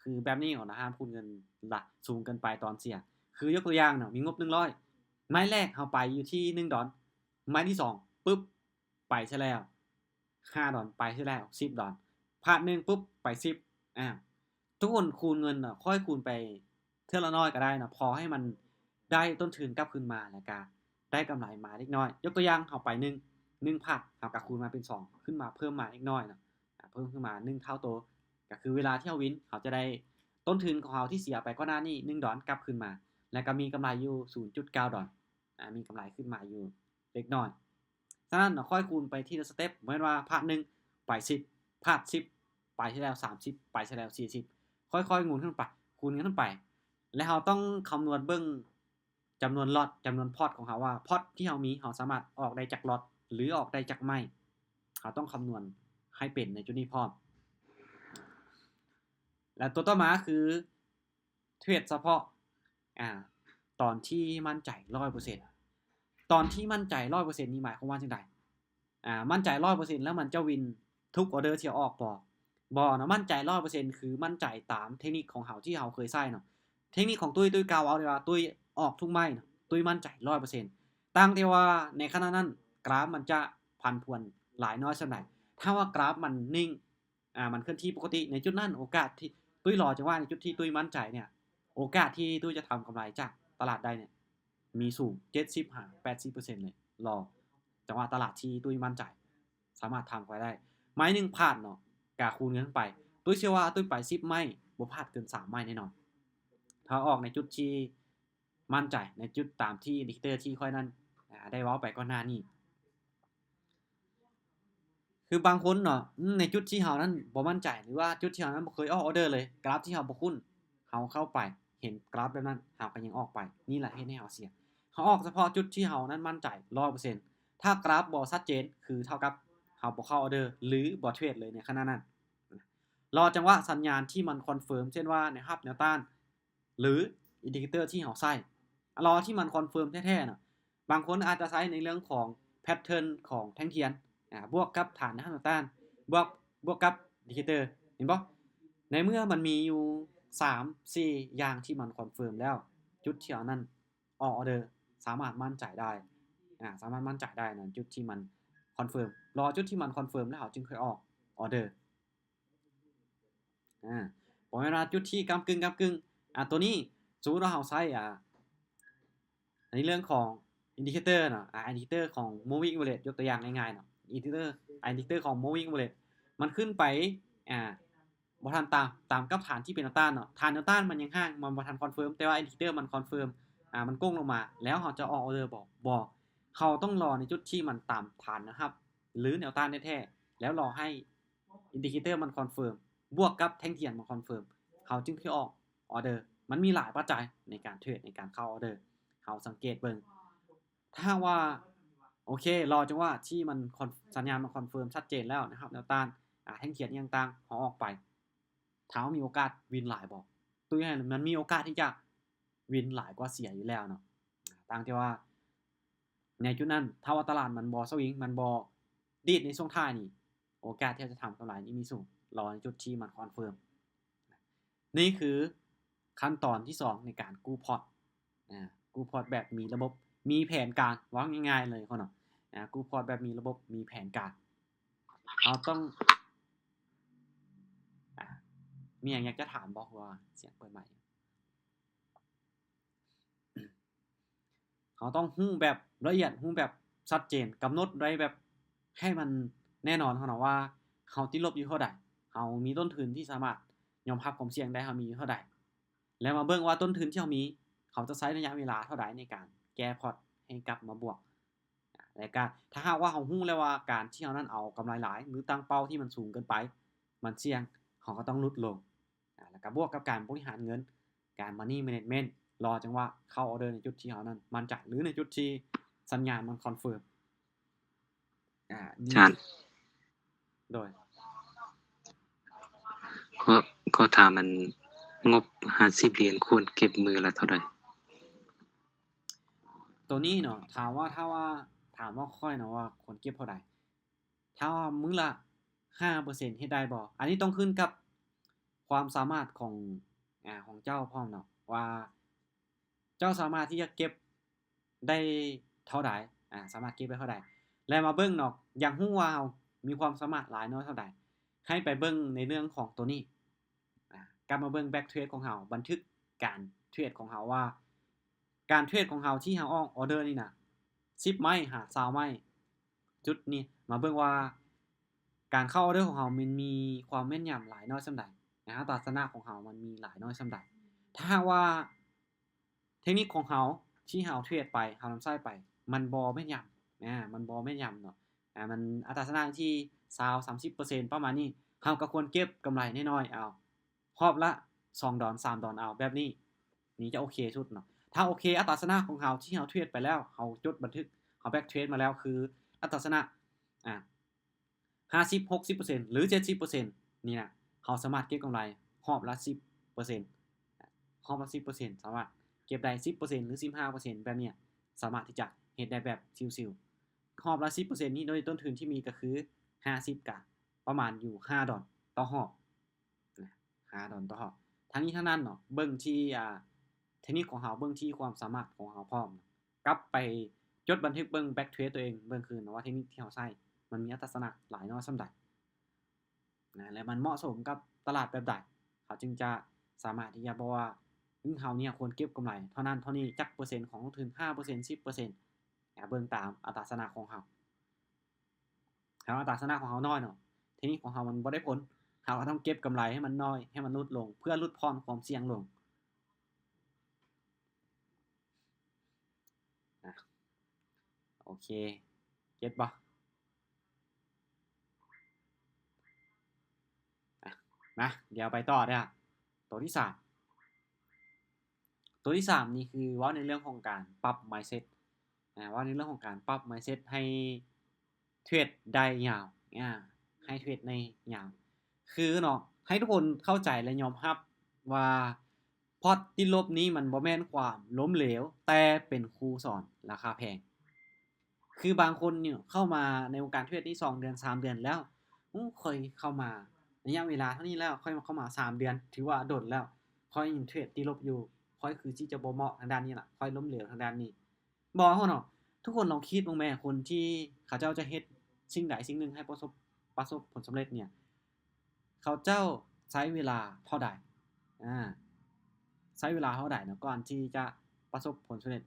คือแบบนี้ก่อนนะห้ามคูณเงินละสูงเกินไปตอนเสียคือยกตัวอย่างเนาะมีงบ100ไม้แรกเอาไปอยู่ที่1ดอลไม้ที่2ปึ๊บไปซะแล้ว5ดอลไปซะแล้ว10ดอลพลาด1ปุ๊บไป10ทุกคนคูณเงินเนาะค่อยคูณไปเท่าละน้อยก็ได้นะพอให้มันได้ต้นทุนกลับคืนมาแล้วก็ได้กำไรมาเล็กน้อยยกตัวอย่างเอาไป1พลาดเอากลับคูณมาเป็น2ขึ้นมาเพิ่มมาเล็กน้อยเนาะเพิ่มขึ้นมา1เท่าตัวก็คือเวลาที่เราวินเขาจะได้ต้นทุนของเราที่เสียไปก่อนหน้านี้1ดอลกลับคืนมาแล้วก็มีกำไรอยู่ 0.9 ดอลมีกำไรขึ้นมาอยู่เล็กน้อยฉะนั้นเราค่อยคูณไปทีละสเต็ปเหมือนว่าพลาด1ไป10พลาด10ไปที่แล้ว30ไปที่แล้ว40ค่อยๆคูณขึ้นไปคูณขึ้นไปแล้วเราต้องคำนวณเบิ่งจำนวนล็อตจำนวนพอร์ตของเราว่าพอร์ตที่เรามีเราสามารถออกได้จากล็อตหรือออกได้จากไม้เราต้องคำนวณให้เป็นในจุดนี้พร้อมและตัวต่อมาคือเทรดเฉพาะตอนที่มั่นใจ 100% ตอนที่มั่นใจ 100% นี่หมายความว่าจังได๋มั่นใจ 100% แล้วมันจะวินทุกออเดอร์ที่ออกบ่เนาะมั่นใจ 100% คือมั่นใจตามเทคนิคของเราที่เราเคยใช้เนาะเทคนิคของตุ้ยกล่าวเอาได้ว่าตุ้ยออกทุกไม้เนาะตุ้ยมั่นใจ 100% ต่างที่ว่าในขณะนั้นกราฟมันจะผันผวนหลายน้อยส่ำใดถ้าว่ากราฟมันนิ่งมันเคลื่อนที่ปกติในจุดนั้นโอกาสที่ตุ้ยรอจังว่าในจุดที่ตุ้ยมั่นใจเนี่ยโอกาสที่ตุ้ยจะทำกำไรจากตลาดได้เนี่ยมีสูง 70-80% เลยรอจังหวะตลาดที่ตุ้ยมั่นใจสามารถทำไปได้ไม้1พลาดเนาะกาคูณเงินไปตุ้ยเชื่อว่าตุ้ยไป10ไม้บ่พลาดเกิน3ไม้แน่นอนถ้าออกในจุดที่มั่นใจในจุดตามที่อินดิเคเตอร์ที่ค่อยนั้นได้เว้าไปก่อนหน้านี้คือบางคนเนาะในจุดที่เรานั้นบ่มั่นใจหรือว่าจุดที่เรานั้นบ่เคยออกออเดอร์เลยกราฟที่เราบ่คุ้นเราเข้าไปเห็นกราฟแบบนั้นเราก็ยังออกไปนี่แหละเฮ็ดให้เราเสียเราออกเฉพาะจุดที่เรานั้นมั่นใจ 100% ถ้ากราฟบ่ชัดเจนคือเท่ากับเราบ่เข้าออเดอร์หรือบ่เทรดเลยในขณะนั้นรอจังหวะสัญญาณที่มันคอนเฟิร์มเช่นว่าแนวรับแนวต้านหรืออินดิเคเตอร์ที่เราใช้รอที่มันคอนเฟิร์มแท้ๆน่ะบางคนอาจจะใช้ในเรื่องของแพทเทิร์นของแท่งเทียนบวกกับฐานแนวต้านบวกกับอินดิเคเตอร์เห็นบ่ในเมื่อมันมีอยู่3-4อย่างที่มันคอนเฟิร์มแล้วจุดที่เอานั้นออกออเดอร์สามารถมั่นใจได้สามารถมั่นใจได้นะจุดที่มันคอนเฟิร์มรอจุดที่มันคอนเฟิร์มแล้วจึงค่อยออกออเดอร์บ่แม่นว่าจุดที่ก้ำกึ่งตัวนี้สมมุติว่าเราใช้ในเรื่องของอินดิเคเตอร์เนาะอินดิเคเตอร์ของ moving average ยกตัวอย่างง่ายๆเนาะอินดิเคเตอร์ของ moving average มันขึ้นไปบ่ทันตามกับฐานที่เป็นแนวต้านเนาะฐานแนวต้านมันยังห่างมันบ่ทันคอนเฟิร์มแต่ว่าอินดิเคเตอร์มันคอนเฟิร์มมันก้งลงมาแล้วเราจะออกออเดอร์บ่เขาต้องรอในจุดที่มันตามฐานนะครับหรือแนวต้านแท้ๆแล้วรอให้อินดิเคเตอร์มันคอนเฟิร์มบวกกับแท่งเทียนมันคอนเฟิร์มเขาจึงค่อยออกออเดอร์มันมีหลายปัจจัยในการเทรดในการเข้าออเดอร์เขาสังเกตเบิ่งถ้าว่าโอเครอจังว่าที่มันสัญญาณมันคอนเฟิร์มชัดเจนแล้วนะครับแนวต้านแท่งเทียนต่างๆเขาออกไปถามว่ามีโอกาสวินหลายบ่ตัวอย่างมันมีโอกาสที่จะวินหลายกว่าเสียอยู่แล้วเนาะต่างที่ว่าในจุดนั้นถ้าว่าตลาดมันบ่สวิงมันบ่ดีดในช่วงท้ายนี่ โอกาสที่จะทำกำไรนี่มีสูงรอในจุดที่มันคอนเฟิร์มนี่คือขั้นตอนที่2ในการกู้พอร์ตกู้พอร์ตแบบมีระบบมีแผนการว่าง่ายๆเลยเขาเนาะกู้พอร์ตแบบมีระบบมีแผนการเราต้องมีอย่างอยากจะถามบอกว่าเสียงเปิดใหม่เขาต้องฮู้แบบละเอียดฮู้แบบชัดเจนกำหนดไว้แบบให้มันแน่นอนเขาเนาะว่าเขาติดลบอยู่เท่าใดเขามีต้นทุนที่สามารถยอมรับความเสี่ยงได้เขามีอยู่เท่าใดแล้วมาเบิ่งว่าต้นทุนที่เขามีเขาจะใช้ระยะเวลาเท่าใดในการแก้พอร์ตให้กลับมาบวกและการถ้าหากว่าเขาฮู้แล้วว่าการที่เขานั้นเอากำไรหลายหรือตั้งเป้าที่มันสูงเกินไปมันเสี่ยงเขาก็ต้องลดลงแล้วก็บวกกับการบริหารเงินการ money management รอจังว่าเข้าออเดอร์ในจุดที่เขานั้นมันจะหรือในจุดที่สัญญาณมันคอนเฟิร์มนี่โดยก็ถามมันงบ50เหรียญควรเก็บมือละเท่าใดตัวนี้เนาะถามว่าค่อยเนาะว่าควรเก็บเท่าใดถ้าว่ามื้อละ 5% เฮ็ดได้บ่อันนี้ต้องขึ้นกับความสามารถของเจ้าพร้อมเนาะว่าเจ้าสามารถที่จะเก็บได้เท่าใดสามารถเก็บได้เท่าใดแล้วมาเบิ่งเนาะอยากฮู้ว่าเรามีความสามารถหลายน้อยเท่าใดให้ไปเบิ่งในเรื่องของตัวนี้กลับมาเบิ่ง back trade ของเราบันทึกการเทรดของเราว่าการเทรดของเราที่เราออกออเดอร์นี่น่ะ10ไม้หา20ไม้จุดนี้มาเบิ่งว่าการเข้าออเดอร์ของเรามันมีความแม่นยำหลายน้อยส่ำใดอัตราชนะของเรามันมีหลายน้อยส่ำใดถ้าหากว่าเทคนิคของเราที่เราเทรดไปเรานำใช้ไปมันบ่แม่นยำมันบ่แม่นยำเนาะมันอัตราชนะที่20-30%ประมาณนี้เราก็ควรเก็บกำไรน้อยๆเอารอบละ$2 $3เอาแบบนี้นี่จะโอเคสุดเนาะถ้าโอเคอัตราชนะของเราที่เราเทรดไปแล้วเราจดบันทึกเราแบ็กเทรดมาแล้วคืออัตราชนะ50-60% หรือ 70% นี่นะเราสามารถเก็บกำไรรอบละ 10% รอบละ 10% สามารถเก็บได้ 10% หรือ 15% แบบนี้สามารถที่จะเฮ็ดได้แบบชิวๆรอบละ 10% นี่โดยต้นทุนที่มีก็คือ50ก็ประมาณอยู่$5ต่อรอบ$5ต่อรอบทั้งนี้ทั้งนั้นเนาะเบิ่งที่เทคนิคของเราเบิ่งที่ความสามารถของเราพร้อมกลับไปจดบันทึกเบิ่งแบ็กเทรดตัวเองเบิ่งคืนว่าเทคนิคที่เราใช้มันมีอัตราชนะหลายน้อยส่ำใดและมันเหมาะสมกับตลาดแบบใดเขาจึงจะสามารถที่จะบอกว่าเราเนี่ยควรเก็บกำไรเท่านั้นเท่านี้จักเปอร์เซ็นต์ของลงทุน 5% 10%เบิ่งตามอัตราชนะของเราถ้าอัตราชนะของเราน้อยเนาะเทคนิคของเรามันบ่ได้ผลเราก็ต้องเก็บกำไรให้มันน้อยให้มันลดลงเพื่อลดพรความเสี่ยงลงโอเคเก็ตบ่มาเดี๋ยวไปต่อเด้อตัวที่3นี่คือว่าในเรื่องของการปรับ mindset ว่าในเรื่องของการปรับ mindset ให้เทรดได้ยาวให้เทรดในยาวคือเนาะให้ทุกคนเข้าใจและยอมรับว่าพอร์ตติดลบนี้มันบ่แม่นความล้มเหลวแต่เป็นครูสอนราคาแพงคือบางคนเนี่ยเข้ามาในวงการเทรดนี่2เดือน3เดือนแล้วค่อยเข้ามาระยะเวลาเท่านี้แล้วค่อยมาเข้ามา3เดือนถือว่าโดนแล้วค่อยยังเทรดติดลบอยู่ค่อยคือที่จะบ่เหมาะทางด้านนี้ล่ะค่อยล้มเหลวทางด้านนี้บ่เฮาเนาะทุกคนลองคิดบ้างแม่คนที่เขาเจ้าจะเฮ็ดสิ่งใดสิ่งหนึ่งให้ประสบผลสำเร็จเนี่ยเขาเจ้าใช้เวลาเท่าใดใช้เวลาเท่าใดเนาะก่อนที่จะประสบผลสำเร็จ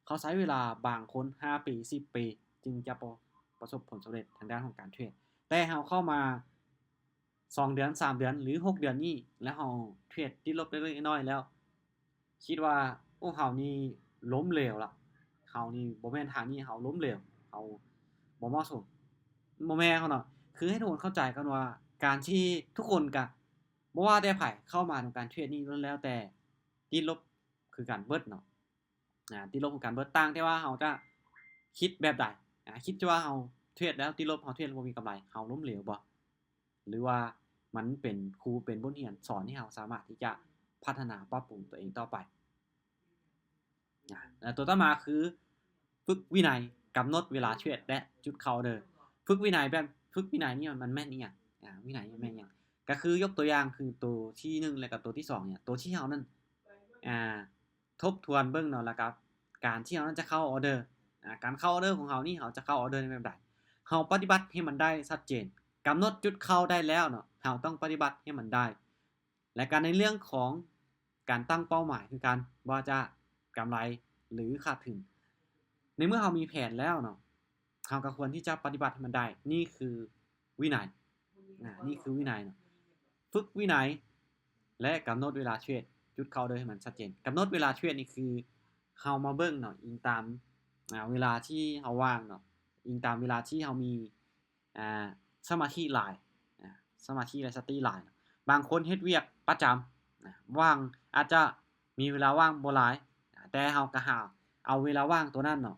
เขาใช้เวลาบางคน5ปี10ปีจึงจะประสบผลสำเร็จทางด้านของการเทรดแต่เฮาเข้ามา2เดือน3เดือนหรือ6เดือนนี้แล้วเฮาเทรดติดลบเล็กๆน้อยๆแล้วคิดว่าโอ้เฮานี่ล้มเหลวละเฮานี่บ่แม่นทางนี้เฮาล้มเหลวเฮาบ่เหมาะสมบ่แม่นเขาเนาะคือให้ทุกคนเข้าใจกันว่าการที่ทุกคนก็บ่ว่าแต่ไผเข้ามาในการเทรดนี่ล้วนแล้วแต่ติดลบคือกันเบิดเนาะติดลบคือกันเบิดต่างแต่ว่าเฮาจะคิดแบบใดคิดว่าเฮาเทรดแล้วติดลบเฮาเทรดแล้วบ่มีกำไรเฮาล้มเหลวบ่หรือว่ามันเป็นครูเป็นบทเรียนสอนให้เฮาสามารถที่จะพัฒนาปรับปรุงตัวเองต่อไปแล้วตัวต่อมาคือฝึกวินัยกำหนดเวลาเทรดและจุดเข้าออเดอร์ฝึกวินัยแบบ ฝึกวินัยนี่มันแม่นอีหยังวินัยมันแม่นอีหยังก็คือยกตัวอย่างคือตัวที่1แล้วก็ตัวที่2เนี่ยตัวที่เฮานั้นอ่าทบทวนเบิ่งเนาะแล้วก็การที่เฮานั้นจะเข้าออร์เดอร์การเข้าออร์เดอร์ของเฮานี่เฮาจะเข้าออร์เดอร์ในแบบใดเฮาปฏิบัติให้มันได้ชัดเจนกำหนดจุดเข้าได้แล้วเนาะเฮาต้องปฏิบัติให้มันได้และการในเรื่องของการตั้งเป้าหมายคือการว่าจะกำไรหรือขาดทุนในเมื่อเฮามีแผนแล้วเนาะเฮาก็ควรที่จะปฏิบัติให้มันได้นี่คือวินัยนี่คือวินัยเนาะฝึกวินัยและกำหนดเวลาเทรดจุดเข้าโดยให้มันชัดเจนกำหนดเวลาเทรดนี่คือเฮามาเบิ่งเนาะอิงตามเวลาที่เฮาว่างเนาะอิงตามเวลาที่เฮามีสมาธิหลายสมาธิและสติหลายบางคนเฮ็ดเวียกประจำว่างอาจจะมีเวลาว่างบ่หลายแต่เฮาก็หาเอาเวลาว่างตัวนั้นเนาะ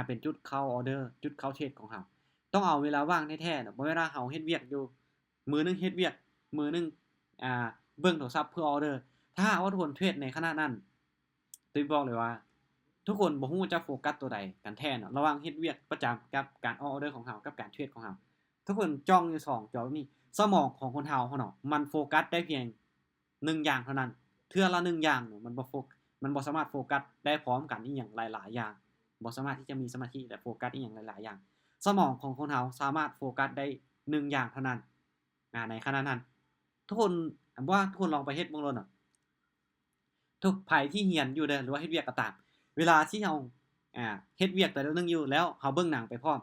เป็นจุดเข้าออร์เดอร์จุดเข้าเทรดของเฮาต้องเอาเวลาว่างแท้ๆเนาะบ่แม่นว่าเฮาเฮ็ดเวียกอยู่มื้อนึงเฮ็ดเวียกมื้อนึงเบิ่งโทรศัพท์เพื่อออร์เดอร์ถ้าหากว่าทุกคนเทรดในขณะนั้นตุ้ยบอกเลยว่าทุกคนบ่ฮู้จะโฟกัสตัวใดกันแท้เนาะระหว่างเฮ็ดเวียกประจำกับการออร์เดอร์ของเฮากับการเทรดของเฮาทุกคนจ้องอยู่2จอนี่สมองของคนเฮาเนาะมันโฟกัสได้เพียง1อย่างเท่านั้นเทื่อละ1อย่างเนาะมันบ่สามารถโฟกัสได้พร้อมกันอีหยังหลายๆอย่างบ่สามารถที่จะมีสมาธิและโฟกัสอีหยังหลายๆอย่างสมองของคนเฮาสามารถโฟกัสได้1อย่างเท่านั้นในขณะนั้นทุกคนว่าทุกคนลองไปเฮ็ดเบิ่งโลดเนาะทุกไผที่เรียนอยู่เด้อหรือว่าเฮ็ดเวียกก็ตามเวลาที่เฮาเฮ็ดเวียกแต่ละนึงอยู่แล้วเฮาเบิ่งหนังไปพร้อม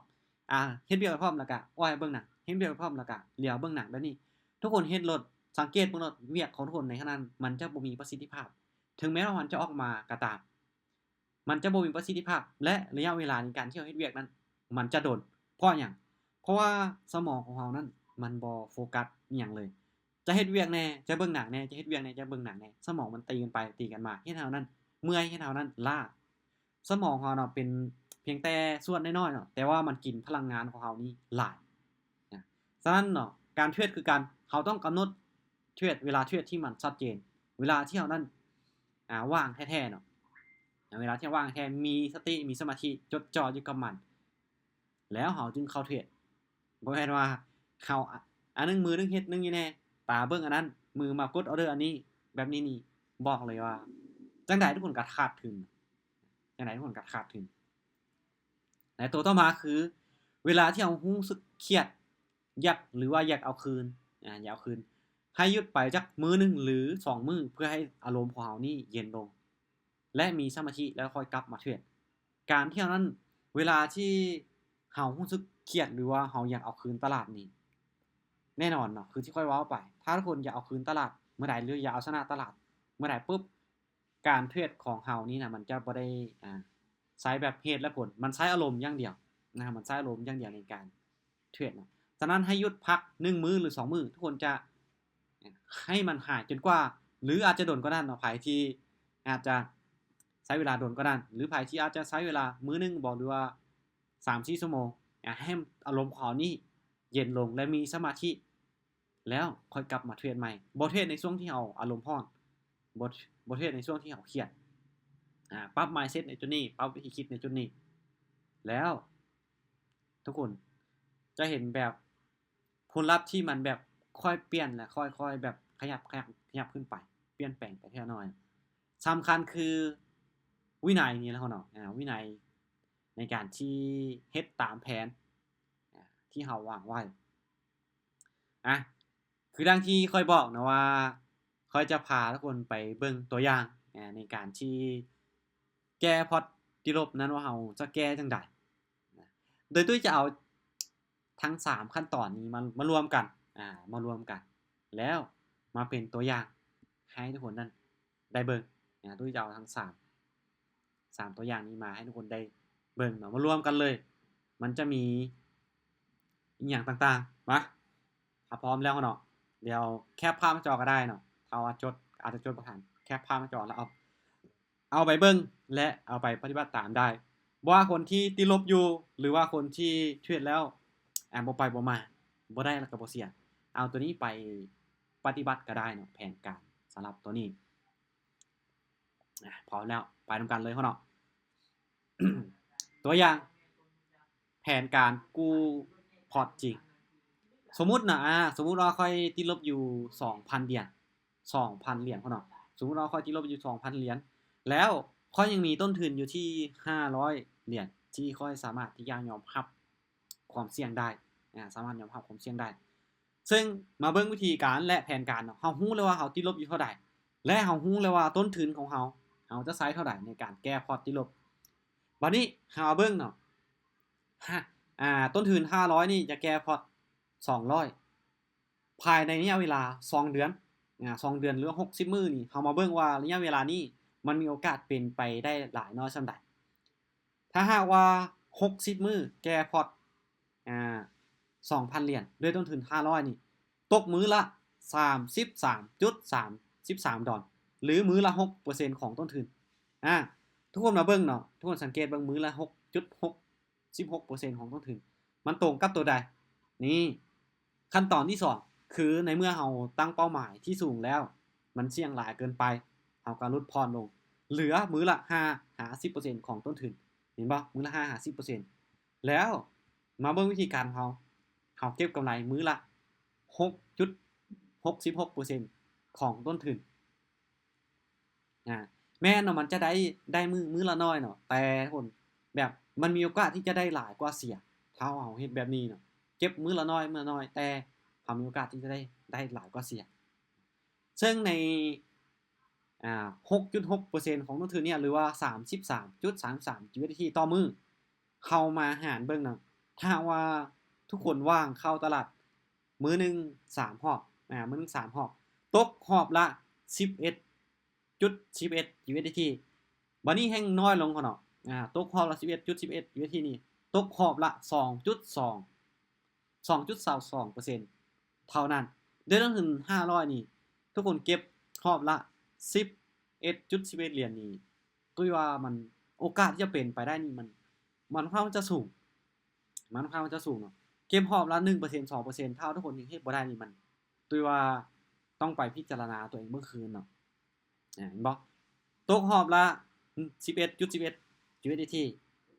เฮ็ดเวียกไปพร้อมแล้วก็อ้อยเบิ่งหนังเฮ็ดเวียกไปพร้อมแล้วก็เหลียวเบิ่งหนังแบบนี้ทุกคนเฮ็ดโลดสังเกตเบิ่งโลดเวียกของทุกคนในขณะนั้นมันจะบ่มีประสิทธิภาพถึงแม้ว่ามันจะออกมาก็ตามมันจะบ่มีประสิทธิภาพและระยะเวลาในการที่เราเฮ็ดเวียกนั้นมันจะโดนเพราะหยังเพราะว่าสมองของเรานั้นมันบ่โฟกัสอิหยังเลยจะเฮ็ดเวียกแน่จะเบิ่งหนังแน่จะเฮ็ดเวียกแน่จะเบิ่งหนังแน่สมองมันตีกันไปตีกันมาเฮ็ดให้เรานั้นเมื่อยเฮ็ดให้เรานั้นล้าสมองของเราเนาะเป็นเพียงแต่ส่วนน้อยๆเนาะแต่ว่ามันกินพลังงานของเรานี่หลายฉะนั้นเนาะการเทรดคือการเราต้องกำหนดเทรดเวลาเทรดที่มันชัดเจนเวลาที่เรานั้นว่างแท้ๆเนาะเวลาที่ว่างแท้มีสติมีสมาธิจดจ่ออยู่กับมันแล้วเราจึงเข้าเทรดบ่แม่นว่าเขาอันนึงมือนึงเฮ็ดนึงอยู่แน่ตาเบิ่งอันนั้นมือมากดออร์เดอร์อันนี้แบบนี้นี่บอกเลยว่าจังได๋ทุกคนก็ขาดทุนจังได๋ทุกคนก็ขาดทุนและตัวต่อมาคือเวลาที่เรารู้สึกเครียดอยากหรือว่าอยากเอาคืนอยากเอาคืนให้หยุดไปจักมื้อนึงหรือ2มื้อเพื่อให้อารมณ์ของเรานี่เย็นลงและมีสมาธิแล้วค่อยกลับมาเทรดการที่เรานั้นเวลาที่เรารู้สึกเครียดหรือว่าเราอยากเอาคืนตลาดนี่แน่นอนเนาะคือที่ค่อยเว้าไปถ้าทุกคนอยากเอาคืนตลาดเมื่อใดหรืออยากเอาชนะตลาดเมื่อใดปุ๊บการเทรดของเรานี่น่ะมันจะบ่ได้ใช้แบบเหตุและผลมันใช้อารมณ์อย่างเดียวนะครับมันใช้อารมณ์อย่างเดียวในการเทรดเนาะฉะนั้นให้หยุดพัก1มื้อหรือ2มื้อทุกคนจะให้มันหายจนกว่าหรืออาจจะโดนก็ได้เนาะไผที่อาจจะใช้เวลาโดนก็ได้หรือไผที่อาจจะใช้เวลามื้อนึงบ่หรือว่า 3-4 ชั่วโมงให้อารมณ์ของเรานี่เย็นลงและมีสมาธิแล้วค่อยกลับมาเทรดใหม่บ่เทรดในช่วงที่เราอารมณ์ร้อนบ่เทรดในช่วงที่เราเครียดปรับ mindset ในจุดนี้ปรับวิธีคิดในจุดนี้แล้วทุกคนจะเห็นแบบผลลัพธ์ที่มันแบบค่อยเปลี่ยนและค่อยๆแบบขยับขึ้นไปเปลี่ยนแปลงไปทีละน้อยสำคัญคือวินัยนี่แหละเนาะวินัยในการที่เฮ็ดตามแผนที่เราวางไว้คือดังที่ค่อยบอกนะว่าค่อยจะพาทุกคนไปเบิ่งตัวอย่างในการที่แก้พล็อตที่ลบนั้นว่าเราจะแก้จังได๋โดยตุ้ยจะเอาทั้ง3ขั้นตอนนี้มารวมกันมารวมกันแล้วมาเป็นตัวอย่างให้ทุกคนนั้นได้เบิ่งตุ้ยจะเอาทั้ง3ตัวอย่างนี้มาให้ทุกคนได้เบิ่งเนาะมารวมกันเลยมันจะมีอีหยังต่างๆมาถ้าพร้อมแล้วเนาะเดี๋ยวแคปภาพหน้าจอก็ได้เนาะถ้าว่าอาจจะจดบ่ทันแคปภาพหน้าจอแล้วเอาไปเบิ่งและเอาไปปฏิบัติตามได้บ่ว่าคนที่ติดลบอยู่หรือว่าคนที่เทรดแล้วบ่ไปบ่มาบ่ได้แล้วก็บ่เสียเอาตัวนี้ไปปฏิบัติก็ได้เนาะแผนการสำหรับตัวนี้พร้อมแล้วไปนำกันเลยเนาะ ตัวอย่างแผนการกู้พอร์ตจริง สมมุตินะสมมุติว่าค่อยติดลบอยู่ 2,000 เหรียญ 2,000 เหรียญพ่อเนาะสมมุติว่าค่อยติดลบอยู่ 2,000 เหรียญแล้วค่อยยังมีต้นทุนอยู่ที่ 500 เหรียญที่ค่อยสามารถที่จะยอมรับความเสี่ยงได้สามารถยอมรับความเสี่ยงได้ซึ่งมาเบิ่งวิธีการและแผนการเนาะเฮาฮู้เลยว่าเฮาติดลบอยู่เท่าใดและเฮาฮู้เลยว่าต้นทุนของเฮาจะใช้เท่าใดในการแก้พอร์ตติดลบบัดนี้เฮาเบิ่งเนาะต้นทุน500นี่จะแก้พอร์ต200ภายในระยะเวลา2เดือน2เดือนหรือ60มื้อนี่เฮามาเบิ่งว่าระยะเวลานี้มันมีโอกาสเป็นไปได้หลายน้อยส่ำใดถ้าหากว่า60มื้อแก้พอร์ต2,000 เหรียญด้วยต้นทุน500นี่ตกมื้อละ 33.33 ดอลหรือมื้อละ 6% ของต้นทุนทุกคนมาเบิ่งเนาะทุกคนสังเกตเบิ่งมื้อละ 6.16% ของต้นทุนมันตรงกับตัวใดนี่ขั้นตอนที่2คือในเมื่อเฮาตั้งเป้าหมายที่สูงแล้วมันเสี่ยงหลายเกินไปเฮาก็ลดพรลงเหลือมื้อละ 5-10% ของต้นทุนเห็นบ่มื้อละ 5-10% แล้วมาเบิ่งวิธีการเฮาเก็บกำไรมื้อละ 6.66% ของต้นทุนแม่นเนาะมันจะได้มื้อละน้อยเนาะแต่คนแบบมันมีโอกาสที่จะได้หลายกว่าเสียถ้าเฮาเฮ็ดแบบนี้เนาะเก็บมื้อละน้อยแต่เฮามีโอกาสที่จะได้หลายกว่าเสียซึ่งใน6.6% ของต้นทุนเนี่ยหรือว่า 33.33 USDT ต่อมื้อเฮามาหารเบิ่งเนาะถ้าว่าทุกคนว่างเข้าตลาดมื้อนึง3รอบมื้อนึง3รอบตกรอบละ11.11 USDT บัดนี้แฮ่งน้อยลงเขาเนาะตกรอบละ 11.11 USDT นี่ตกรอบละ 2.22% เท่านั้นด้วยต้นทุน500นี่ทุกคนเก็บรอบละ 11.11 เหรียญนี่ตุ้ยว่ามันโอกาสที่จะเป็นไปได้นี่มันค่อนข้างจะสูงเนาะเก็บรอบละ 1% 2% ถ้าทุกคนยังเฮ็ดบ่ได้นี่มันตุ้ยว่าต้องไปพิจารณาตัวเองเมื่อคืนเนาะเห็นบ่ตกรอบละ 11.11 USDT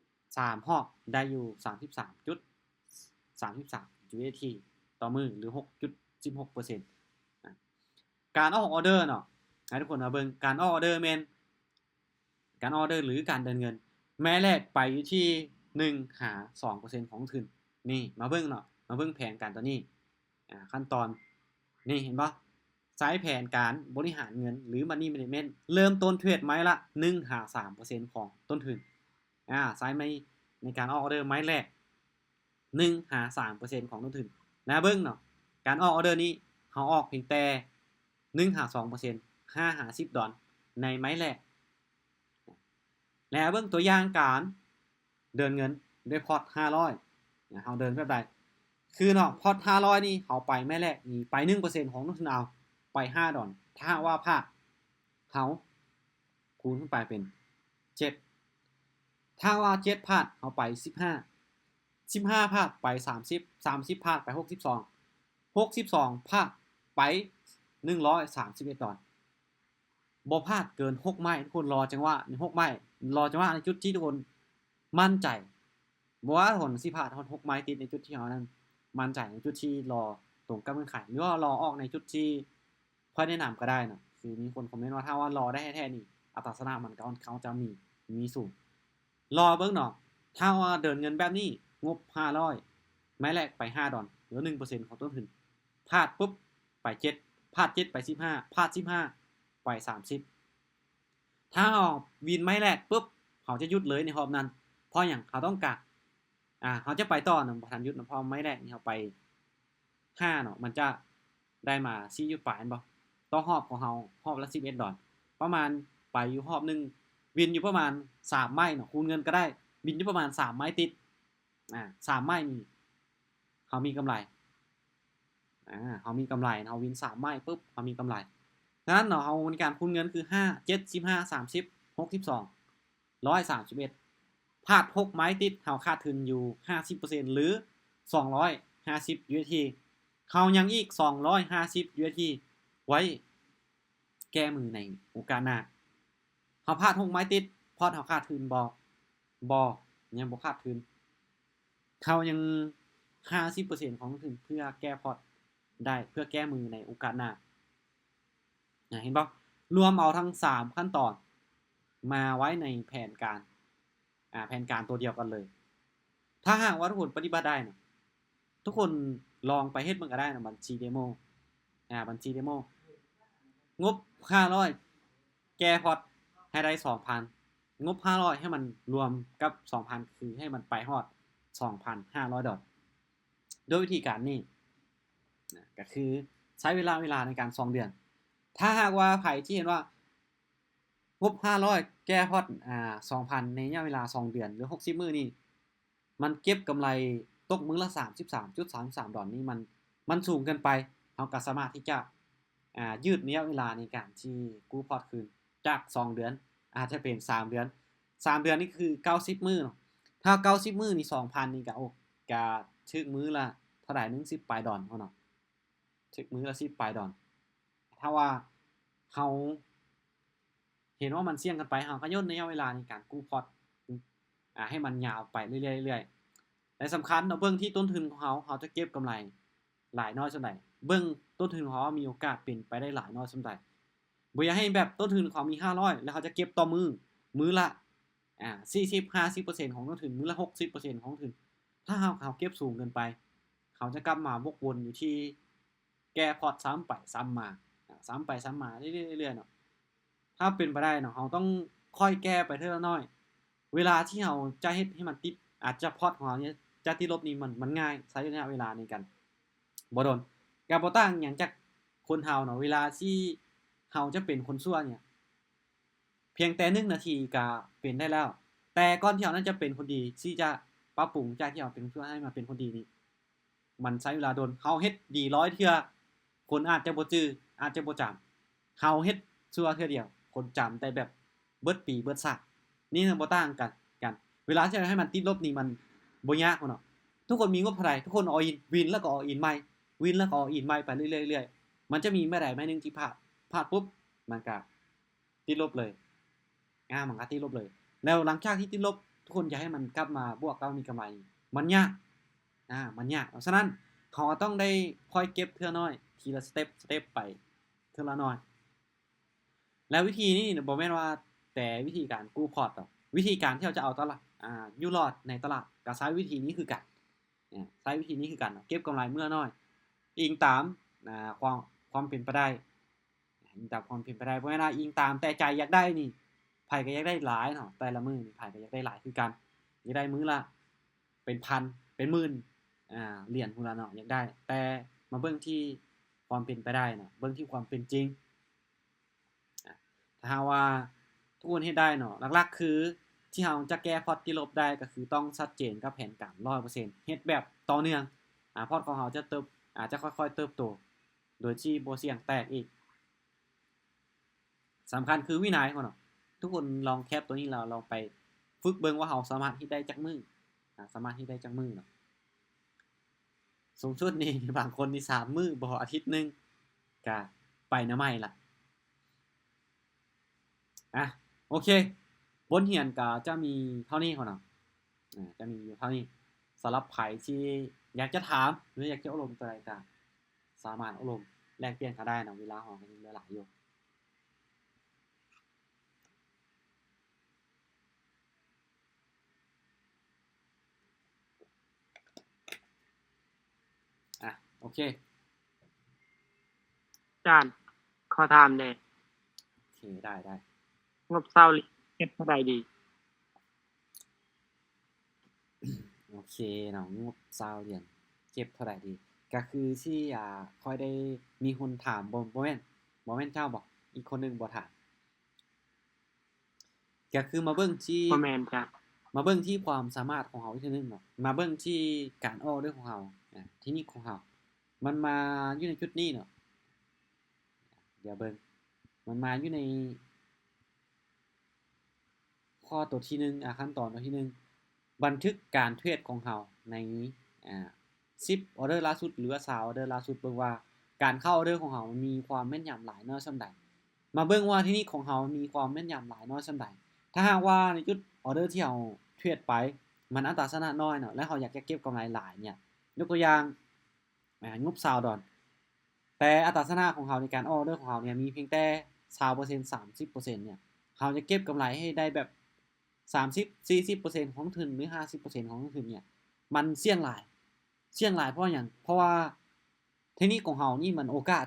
3รอบได้อยู่ 33.33 USDT ต่อมื้อหรือ 6.16% การออกออเดอร์เนาะให้ทุกคนมาเบิ่งการออกออเดอร์แม่นการออเดอร์หรือการเดินเงินแม้แรกไปอยู่ที่1หา 2% ของทุนนี่มาเบิ่งเนาะมาเบิ่งแผนการตัวนี้ขั้นตอนนี่เห็นบ่ใช้แผนการบริหารเงินหรือ Money Management เริ่มต้นเทรดไม้ละ1หา 3% ของต้นทุนใช้ในการออกออเดอร์ไม้แรก1หา 3% ของต้นทุนนะเบิ่งเนาะการออกออเดอร์นี้เฮาออกเพียงแต่1หา 2% 5หา 10 ดอลในไม้แรกแล้วเบิ่งตัวอย่างการเดินเงินด้วยพอร์ต500เฮาเดินแบบใดคือเนาะพอร์ต500นี่เฮาไปไม้แรกนี่ไป 1% ของต้นทุนเอาไป5ดอลถ้าว่าพลาดเฮาคูณขึ้นไปเป็น7ถ้าว่า7พลาดเฮาไป15พลาดไป30พลาดไป62พลาดไป131ดอลบ่พลาดเกิน6ไม้ทุกคนรอจังหวะใน6ไม้รอจังหวะในจุดที่ทุกคนมั่นใจบ่ว่าทุกคนสิพลาดฮอด6ไม้ติดในจุดที่เฮานั้นมั่นใจในจุดที่รอตรงกับเงื่อนไขหรือว่ารอออกในจุดที่ค่อยแนะนำก็ได้เนาะคือมีคนคอมเมนต์ว่าถ้าว่ารอได้แท้ๆนี่อัตราชนะมันก็เขาจะมีสูงรอเบิ่งเนาะถ้าว่าเดินเงินแบบนี้งบ500ไม้แรกไป5ดอลเหลือ 1% ของต้นทุนพลาดปุ๊บไป7พลาด7ไป15พลาด15ไป30ถ้าเฮาวินไม้แรกปุ๊บเฮาจะหยุดเลยในรอบนั้นเพราะหยังเฮาต้องการเฮาจะไปต่อเนาะบ่ทันหยุดเนาะเพราะไม้แรกนี่เฮาไป5เนาะมันจะได้มา4จุดปลายแม่นบ่ต่อรอบของเฮารอบละ11ดอลประมาณไปอยู่รอบนึงวินอยู่ประมาณ3ไม้เนาะคูณเงินก็ได้วินอยู่ประมาณ3ไม้ติด3ไม้นี่เฮามีกำไรเฮามีกำไรเฮาวิน3ไม้ปุ๊บเฮามีกำไรฉะนั้นเนาะเฮาในการคูณเงินคือ5 7 15 30 62 131พลาด6ไม้ติดเฮาขาดทุนอยู่ 50% หรือ250 USD เฮายังอีก250 USD ไว้แก้มือในโอกาสหน้าเฮาพลาด6ไม้ติดพอเฮาขาดทุนบ่ยังบ่ขาดทุนเฮายัง 50% ของต้นทุนเพื่อแก้พอร์ตได้เพื่อแก้มือในโอกาสหน้าเห็นบ่รวมเอาทั้ง3ขั้นตอนมาไว้ในแผนการตัวเดียวกันเลยถ้าหากว่าทุกคนปฏิบัติได้นะทุกคนลองไปเฮ็ดมันก็ได้นะบัญชีเดโมบัญชีเดโมงบ500แก้พอร์ตให้ได้ 2,000 งบ500ให้มันรวมกับ 2,000 คือให้มันไปฮอด $2,500 โดยวิธีการนี้ก็คือใช้เวลาในการ2เดือนถ้าหากว่าไผที่เห็นว่างบ500แก้พอร์ต2,000 ในระยะเวลา2เดือนหรือ60มื้อนี่มันเก็บกำไรตกมื้อละ $33.33 นี่มันสูงเกินไปเฮาก็สามารถที่จะยืดระยะเวลาในการที่กู้พอร์ตคืนจาก2เดือนอาจจะเป็น3เดือน3เดือนนี่คือ90มื้อเนาะถ้า90มื้อนี่ 2,000 นี่ก็โอ้ก็ถึกมื้อละเท่าใดนึง10ปลายดอนเนาะถึกมื้อละ10ปลายดอนถ้าว่าเฮาเห็นว่ามันเสี่ยงกันไปเฮาก็ย่นระยะเวลาในการกู้พอร์ตให้มันยาวไปเรื่อยๆและสำคัญเนาะเบิ่งที่ต้นทุนของเฮาจะเก็บกำไรหลายน้อยส่าใดเบิ่งต้นทุนของเฮามีโอกาสเป็นไปได้หลายน้อยส่าใดบ่อยากให้แบบต้นทุนของเขามี500แล้วเขาจะเก็บต่อมื้อละ40-50% ของต้นทุนมื้อละ60% ของต้นทุนถ้าเขาเก็บสูงเกินไปเขาจะกลับมาวกวนอยู่ที่แก้พอร์ตซ้ำไปซ้ำมาซ้ำไปซ้ำมาเรื่อยๆเนาะถ้าเป็นไปได้เนาะเราต้องค่อยแก้ไปทีละน้อยเวลาที่เราจะเฮ็ดให้มันติดอาจจะพอร์ตของเราเนี่ยจะติดลบนี่มันง่ายใช้ระยะเวลาในการบ่โดนก็บ่ต่างหยังจากคนเฮาเนาะเวลาที่เฮาจะเป็นคนชั่วเนี่ยเพียงแต่1นาทีก็เป็นได้แล้วแต่ก่อนที่เรานั้นจะเป็นคนดีที่จะปรับปรุงจากที่เราเป็นคนชั่วให้มาเป็นคนดีนี่มันใช้เวลาโดนเฮาเฮ็ดดี100เทื่อคนอาจจะบ่จื้ออาจจะบ่จำเฮาเฮ็ดชั่วเทื่อเดียวคนจำแต่แบบเบิดปีเบิดชาตินี่มันบ่ต่างกันเวลาที่จะให้มันติดลบนี่มันบ่ยากเนาะทุกคนมีงบเท่าใดทุกคน all in วินแล้วก็ all in ใหม่วินแล้วก็ all in ใหม่ไปเรื่อยๆมันจะมีไม่ใดไม่นึงที่พลาดปุ๊บมันก็ติดลบเลยมันก็ติดลบเลยแล้วหลังจากที่ติดลบทุกคนอยากให้มันกลับมาบวกกลับมีกำไรมันยากมันยากฉะนั้นเขาก็ต้องได้ค่อยเก็บเทื่อน้อยทีละสเต็ปไปเทื่อละน้อยแล้ววิธีนี้บ่แม่นว่าแต่วิธีการกู้พอร์ตดอกวิธีการที่เราจะเอาตลาดอยู่รอดในตลาดก็ใช้วิธีนี้คือกันใช้วิธีนี้คือกันเก็บกำไรมื้อละน้อยอิงตามความเป็นไปได้อิงตามความเป็นไปได้บ่แม่นว่าอิงตามแต่ใจอยากได้นี่ไผก็อยากได้หลายเนาะแต่ละมื้อนี่ไผก็อยากได้หลายคือกันอยากได้มื้อละเป็นพันเป็นหมื่นเหรียญพุ่นล่ะเนาะอยากได้แต่มาเบิ่งที่ความเป็นไปได้เนาะเบิ่งที่ความเป็นจริงถ้าหากว่าทุกคนเฮ็ดได้เนาะหลักๆคือที่เราจะแก้พอร์ตที่ลบได้ก็คือต้องชัดเจนกับแผนการ 100% เฮ็ดแบบต่อเนื่องพอร์ตของเราจะค่อยๆเติบโตโดยที่บ่เสี่ยงแตกอีกสำคัญคือวินัยเนาะทุกคนลองแคปตัวนี้แล้วลองไปฝึกเบิ่งว่าเราสามารถเฮ็ดได้จักมื้อสามารถเฮ็ดได้จักมื้อเนาะสูงสุดนี่บางคนนี่3มื้อบ่อาทิตย์นึงก็ไปนะไม่ล่ะโอเคบทเรียนก็จะมีเท่านี้เนาะจะมีอยู่เท่านี้สำหรับไผที่อยากจะถามหรืออยากจะอบรมตัวใดก็สามารถอบรมแลกเปลี่ยนกันได้เนาะเวลาเราก็ยังเหลือหลายอยู่โอเคอาจารย์ขอถามแหน่โอเคได้งบ20เฮ็ดเท่าใดดีโอเคเนาะงบ20เหรียญเก็บเท่าใดดีก็คือที่ค่อยได้มีคนถามบ่แม่นเจ้าบ่อีกคนนึงบ่ถามก็คือมาเบิ่งที่บ่แม่นจ้ะมาเบิ่งที่ความสามารถของเราอีกทีนึงเนาะมาเบิ่งที่การออกเรื่องของเราเทคนิคของเรามันมาอยู่ในจุดนี้เนาะเดี๋ยวเบิ่งมันมาอยู่ในข้อตัวที่1ขั้นตอนตัวที่1บันทึกการเทรดของเราใน10ออเดอร์ล่าสุดหรือว่า20ออเดอร์ล่าสุดเบิ่งว่าการเข้าออเดอร์ของเรามันมีความแม่นยำหลายน้อยส่ำใดมาเบิ่งว่าเทคนิคของเรามีความแม่นยำหลายน้อยส่ำใดถ้าหากว่าในจุดออเดอร์ที่เราเทรดไปมันอัตราชนะน้อยเนาะและเราอยากจะเก็บกำไรหลายเนี่ย ยกตัวอย่างงบ$20แต่อัตราชนะของเราในการออเดอร์ของเราเนี่ยมีเพียงแต่20% 30%เนี่ยเราจะเก็บกำไรให้ได้แบบ30-40% ของทุนหรือ 50% ของทุนเนี่ยมันเสี่ยงหลายเพราะหยังเพราะว่าเทคนิคของเรานี่มันโอกาส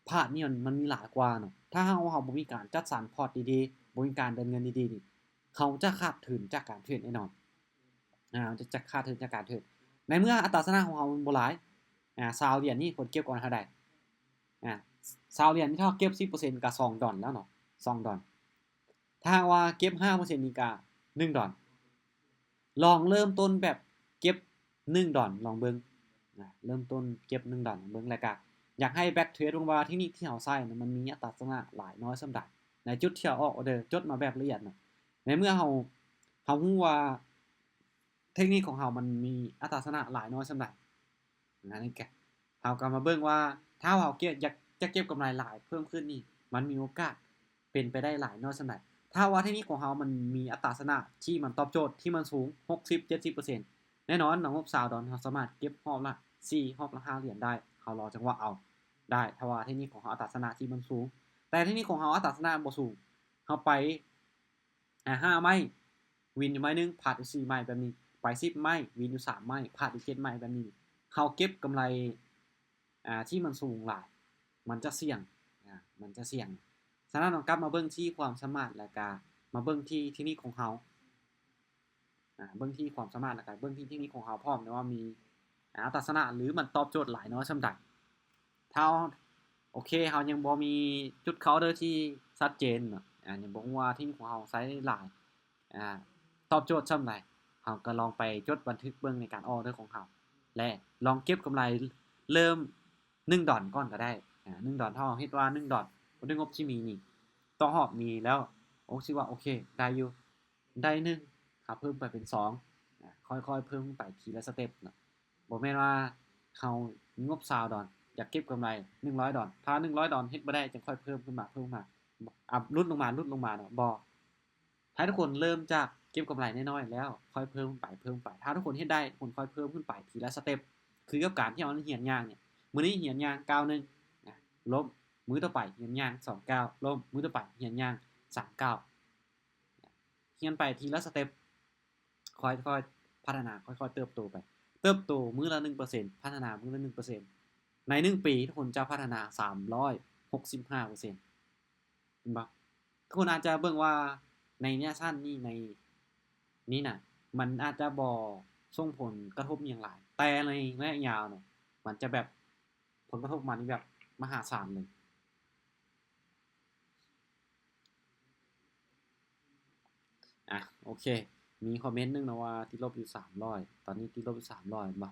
พลาดนี่มันมีหลายกว่าเนาะถ้าเราบ่มีการจัดสรรพอร์ตดีๆบ่มีการเดินเงินดีๆนี่เขาจะขาดทุนจากการเทรดแน่นอนจะขาดทุนจากการเทรดในเมื่ออัตราชนะของเรามันบ่หลาย20เหรียญนี่ควรเก็บก่อนเท่าใด20เหรียญนี่เท่าเก็บ 10% ก็$2แล้วเนาะ$2ถ้าว่าเก็บ 5% นี่ก็$1ลองเริ่มต้นแบบเก็บ$1ลองเบิ่งเริ่มต้นเก็บ$1ลองเบิ่งแล้วก็อยากให้แบ็กเทรดว่าเทคนิคที่เราใช้มันมีอัตราชนะหลายน้อยส่ำใดในจุดที่เราออกออเดอร์จดมาแบบละเอียดเนาะในเมื่อเราฮู้ว่าเทคนิคของเรามันมีอัตราชนะหลายน้อยส่ำใดนี่ก็เราก็มาเบิ่งว่าถ้าเราอยากจะเก็บกำไรหลายเพิ่มขึ้นนี่มันมีโอกาสเป็นไปได้หลายน้อยส่ำใดถ้าว่าเทคนิคของเรามันมีอัตราชนะที่มันตอบโจทย์ที่มันสูง 60-70% แน่นอนงบ$20เราสามารถเก็บรอบละ4รอบละ5เหรียญได้เรารอจังหวะเอาได้ถ้าว่าเทคนิคของเราอัตราชนะที่มันสูงแต่เทคนิคของเราอัตราชนะบ่สูงเราไป5ไม้วินอยู่ไม้นึงพลาดอยู่4ไม้แบบนี้ไป10ไม้วินอยู่3ไม้พลาดอยู่7ไม้แบบนี้เราเก็บกำไรที่มันสูงหลายมันจะเสี่ยงฉะนั้นต้องกลับมาเบิ่งที่ความสามารถแล้วก็มาเบิ่งที่เทคนิคของเราเบิ่งที่ความสามารถแล้วก็เบิ่งที่เทคนิคของเราพร้อมว่ามีอัตราชนะหรือมันตอบโจทย์หลายน้อยส่ำใดถ้าโอเคเรายังบ่มีจุดเข้าเด้อที่ชัดเจนเนาะยังบ่ฮู้ว่าเทคนิคของเราใช้หลายตอบโจทย์ส่ำใดเราก็ลองไปจดบันทึกเบิ่งในการออเดอร์ของเราและลองเก็บกำไรเริ่ม$1ก่อนก็ได้$1ถ้าเราเฮ็ดว่า$1ด้วยงบที่มีนี่ต่อรอบมีแล้วคิดว่าโอเคได้อยู่ได้1ครับเพิ่มไปเป็น2ค่อยๆเพิ่มขึ้นไปทีละสเต็ปเนาะบ่แม่นว่าเรางบ$20อยากเก็บกำไร$100ถ้า$100เฮ็ดบ่ได้จังค่อยเพิ่มขึ้นมาลดลงมาเนาะบ่ให้ทุกคนเริ่มจากเก็บกำไรน้อยๆแล้วค่อยเพิ่มไปถ้าทุกคนเฮ็ดได้ทุกคนค่อยเพิ่มขึ้นไปทีละสเต็ปคือกับการที่เราเรียนย่างเนี่ยมื้อนี้เรียนย่างก้าวนึงล้มมื้อต่อไปเรียนย่าง2ก้าวล้มมื้อต่อไปเรียนย่าง3ก้าวเรียนไปทีละสเต็ปค่อยๆพัฒนาค่อยๆเติบโตไปเติบโตมื้อละ 1% พัฒนามื้อละ 1% ใน1ปีทุกคนจะพัฒนา 365% เห็นบ่ทุกคนอาจจะเบิ่งว่าในระยะสั้นนี่ในนี้น่ะมันอาจจะบ่ส่งผลกระทบหยังหลายแต่ในระยะยาวเนาะมันจะแบบผลกระทบมันนี่แบบมหาศาลเลยโอเคมีคอมเมนต์นึงนะว่าติดลบอยู่300ตอนนี้ติดลบอยู่300เห็นบ่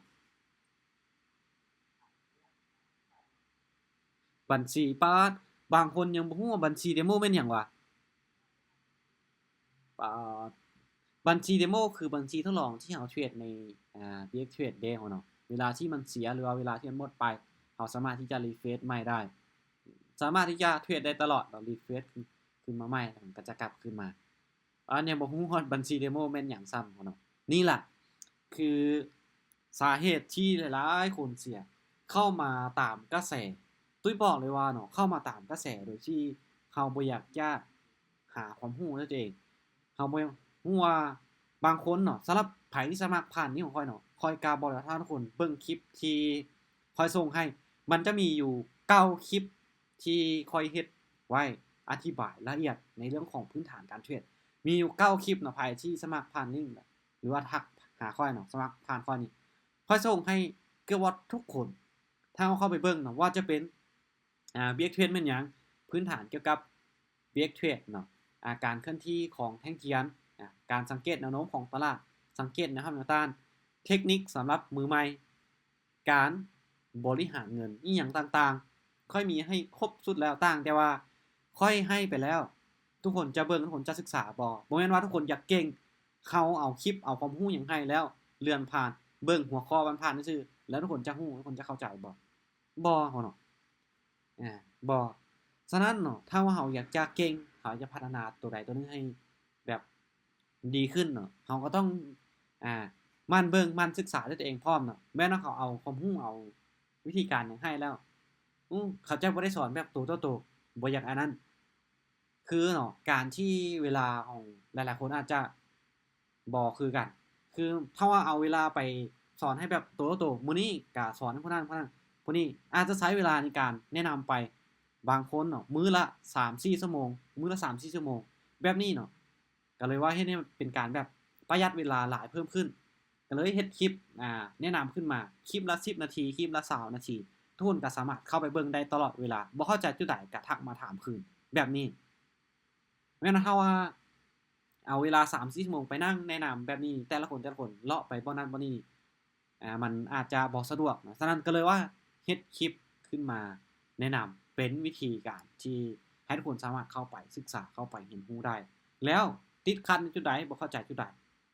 บัญชีป๊าดบางคนยังบ่ฮู้ว่าบัญชีเดโมแม่นหยังวะบัญชีเดโมคือบัญชีทดลองที่เราเทรดในBX Trade Day เนาะเวลาที่มันเสียหรือว่าเวลาที่มันหมดไปเราสามารถที่จะรีเฟรชใหม่ได้สามารถที่จะเทรดได้ตลอดเรารีเฟรชขึ้นมาใหม่มันก็จะกลับขึ้นมาเนี่ยบ่ฮู้ว่าบัญชีเดโมแม่นหยังซ้ำเนาะนี่ล่ะคือสาเหตุที่หลายๆคนเสียเข้ามาตามกระแสตุ้ยบอกเลยว่าเนาะเข้ามาตามกระแสโดยที่เขาบ่อยากจะหาความรู้ด้วยตัวเองเขาบ่ฮู้ว่าบางคนเนาะสำหรับไผที่สมัครผ่านนี้ของข้อยเนาะข้อยกล้าบอกเลยถ้าทุกคนเบิ่งคลิปที่ข้อยส่งให้มันจะมีอยู่9คลิปที่ข้อยเฮ็ดไว้อธิบายละเอียดในเรื่องของพื้นฐานการเทรดมีอยู่9คลิปเนาะไผที่สมัครผ่านลิงก์หรือว่าทักหาข้อยเนาะสมัครผ่านข้อยนี่ข้อยส่งให้เกือบว่าทุกคนถ้าเข้าไปเบิ่งเนาะว่าจะเป็นBX Trade แม่นหยังพื้นฐานเกี่ยวกับ BX Trade เนาะการเคลื่อนที่ของแท่งเทียนการสังเกตแนวโน้มของตลาดสังเกตแนวรับแนวต้านเทคนิคสำหรับมือใหม่การบริหารเงินอีหยังต่างๆค่อยมีให้ครบสุดแล้วต่างแต่ว่าค่อยให้ไปแล้วทุกคนจะเบิ่งทุกคนจะศึกษาบ่แม่นว่าทุกคนอยากเก่งเขาเอาคลิปเอาความรู้หยังให้แล้วเลื่อนผ่านเบิ่งหัวข้อผ่านๆซื่อๆแล้วทุกคนจะรู้ทุกคนจะเข้าใจบ่เนาะบ่ฉะนั้นเนาะถ้าว่าเราอยากจะเก่งเขาจะพัฒนาตัวใดตัวนึงให้แบบดีขึ้นเนาะเราก็ต้อง มันเบิ่งมันศึกษาด้วยตัวเองพร้อมเนาะแม้นว่าเขาเอาความรู้เอาวิธีการหยังให้แล้วเขาจะบ่ได้สอนแบบตัวต่อตัวบ่อย่างอันนั้นคือเนาะการที่เวลาของหลายๆคนอาจจะบ่คือกันคือถ้าว่าเอาเวลาไปสอนให้แบบตัวต่อตัวมื้อนี้ก็สอนให้ผู้นั้นผู้นี้อาจจะใช้เวลาในการแนะนำไปบางคนเนาะมื้อละ 3-4 ชั่วโมงมื้อละ 3-4 ชั่วโมงแบบนี้เนาะก็เลยว่าเฮ็ดให้มันเป็นการแบบประหยัดเวลาหลายเพิ่มขึ้นก็เลยเฮ็ดคลิปแนะนำขึ้นมาคลิปละ10นาทีคลิปละ20นาทีทุกคนก็สามารถเข้าไปเบิ่งได้ตลอดเวลาบ่เข้าใจจุดใดก็ทักมาถามคืนแบบนี้แม้นถ้าว่าเอาเวลา 3-4 ชั่วโมงไปนั่งแนะนำแบบนี้แต่ละคนเลาะไปบ่นั้นบ่นี้มันอาจจะบ่สะดวกฉะนั้นก็เลยว่าเฮ็ดคลิปขึ้นมาแนะนำเป็นวิธีการที่ให้ทุกคนสามารถเข้าไปศึกษาเข้าไปเรียนรู้ได้แล้วติดขัดในจุดใดบ่เข้าใจจุดใด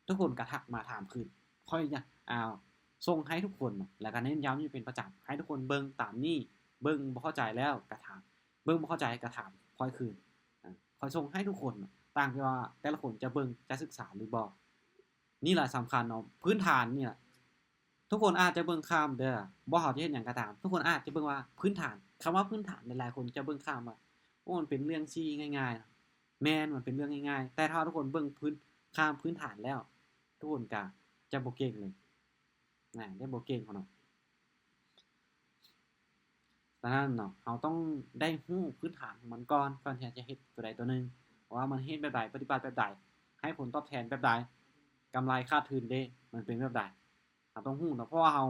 ทุกคนก็ทักมาถามคืนค่อยส่งให้ทุกคนแล้วก็เน้นย้ำอยู่เป็นประจำให้ทุกคนเบิ่งตามนี้เบิ่งบ่เข้าใจแล้วก็ถามเบิ่งบ่เข้าใจก็ถามค่อยคืนค่อยส่งให้ทุกคนต่างที่ว่าแต่ละคนจะเบิ่งจะศึกษาหรือบ่นี่แหละสำคัญเนาะพื้นฐานเนี่ยทุกคนอาจจะเบิ่งข้ามเด้อบ่เขาจะเฮ็ดหยังก็ตามทุกคนอาจจะเบิ่งว่าพื้นฐานคำว่าพื้นฐานหลายๆคนจะเบิ่งข้ามว่ามันเป็นเรื่องที่ง่ายๆแม่นมันเป็นเรื่องง่ายๆแต่ถ้าทุกคนเบิ่งข้ามพื้นฐานแล้วทุกคนก็จะบ่เก่งเลยได้บ่เก่งเนาะฉะนั้นเนาะเราต้องได้รู้พื้นฐานของมันก่อนที่จะเฮ็ดตัวใดตัวหนึงว่ามันเฮ็ดแบบใดปฏิบัติแบบใดให้ผลตอบแทนแบบใดกำไรขาดทุนเด้มันเป็นแบบใดเราต้องรู้เนาะเพราะว่าเรา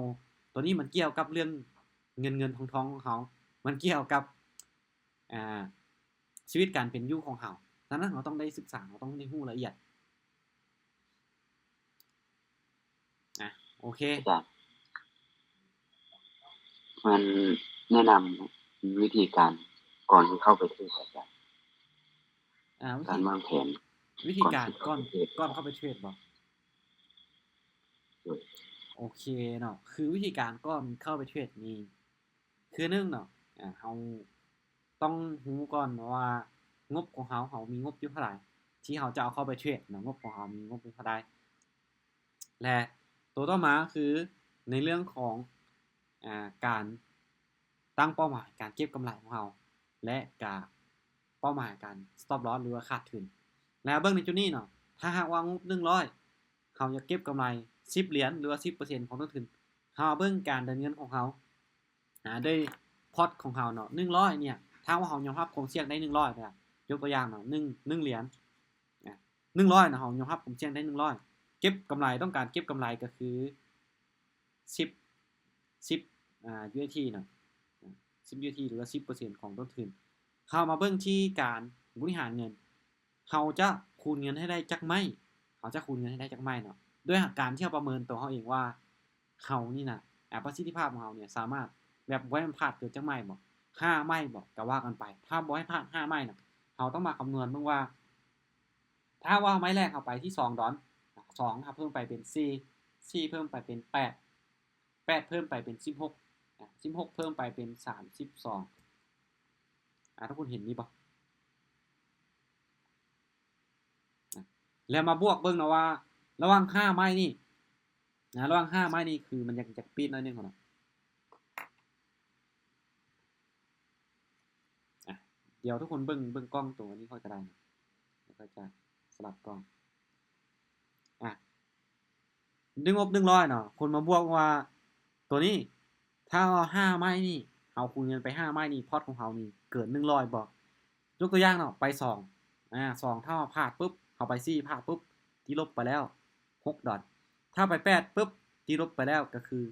ตัวนี้มันเกี่ยวกับเรื่องเงินๆทองๆของเรามันเกี่ยวกับอ่าชีวิตการเป็นอยู่ของเราฉะนั้นเราต้องได้ศึกษาเราต้องได้รู้ละเอียดโอเคอาจารย์มันแนะนำวิธีการก่อนที่เข้าไปเทศน์อาจารย์การวางแผนวิธีการก่อนเข้าไปเทรดบ่โอเคเนาะคือวิธีการก่อนเข้าไปเทรดนี่คือ1เนาะเราต้องรู้ก่อนว่างบของเรามีงบอยู่เท่าไหร่ที่เราจะเอาเข้าไปเทรดเนาะงบของเรามีงบอยู่เท่าใดและตัวต่อมาคือในเรื่องของการตั้งเป้าหมายการเก็บกำไรของเราและก็เป้าหมายการ stop loss หรือว่าขาดทุนแล้วเบิ่งในจุดนี้เนาะถ้าหากว่างบ100เขาอยากเก็บกำไร10เหรียญหรือว่า 10% ของต้นทุนเฮาเบิ่งการเดินเงินของเขาด้วยพอร์ตของเขาเนาะ100เนี่ยถ้าว่าเขายอมรับความเสี่ยงได้100เด้อยกตัวอย่างเนาะ1เหรียญ100นะเขายอมรับความเสี่ยงได้100เก็บกำไรต้องการเก็บกำไรก็คือ10 UST เนาะ10 UST หรือว่า 10% ของต้นทุนเฮามาเบิ่งที่การบริหารเงินเฮาจะคูณเงินให้ได้จักไม้เนาะด้วยการที่เราประเมินตัวเฮาเองว่าเฮานี่น่ะประสิทธิภาพของเฮาเนี่ยสามารถแบบบ่ให้มันพลาดเกิดจักไม้บ่5ไม้บ่ก็ว่ากันไปถ้าบ่ให้พลาด5ไม้น่ะเฮาต้องมาคำนวณเบิ่งว่าถ้าว่าไม้แรกเอาไปที่$2 2ครับเพิ่มไปเป็น4เพิ่มไปเป็น8เพิ่มไปเป็น16 16เพิ่มไปเป็น32ทุกคนเห็นนี่บ่แล้วมาบวกเบิ่งเนาะว่าระหว่าง5ไม้นี่ระหว่าง5ไม้นี่คือมันอยากปีดหน่อยนึงเนาะเดี๋ยวทุกคนเบิ่งกล้องตัวนี้ค่อยก็ได้นะแล้วก็จะสลับกล้องด้วยงบ100เนาะคนมาบวกว่าตัวนี้ถ้า5ไม้นี่เฮาคูณเงินไป5ไม้นี่พอร์ตของเฮานี่เกิน100บ่ยกตัวอย่างเนาะไป2 2ถ้าพลาดปุ๊บเฮาไป4พลาดปุ๊บตีลบไปแล้ว$6ถ้าไป8ปุ๊บตีลบไปแล้วก็คือ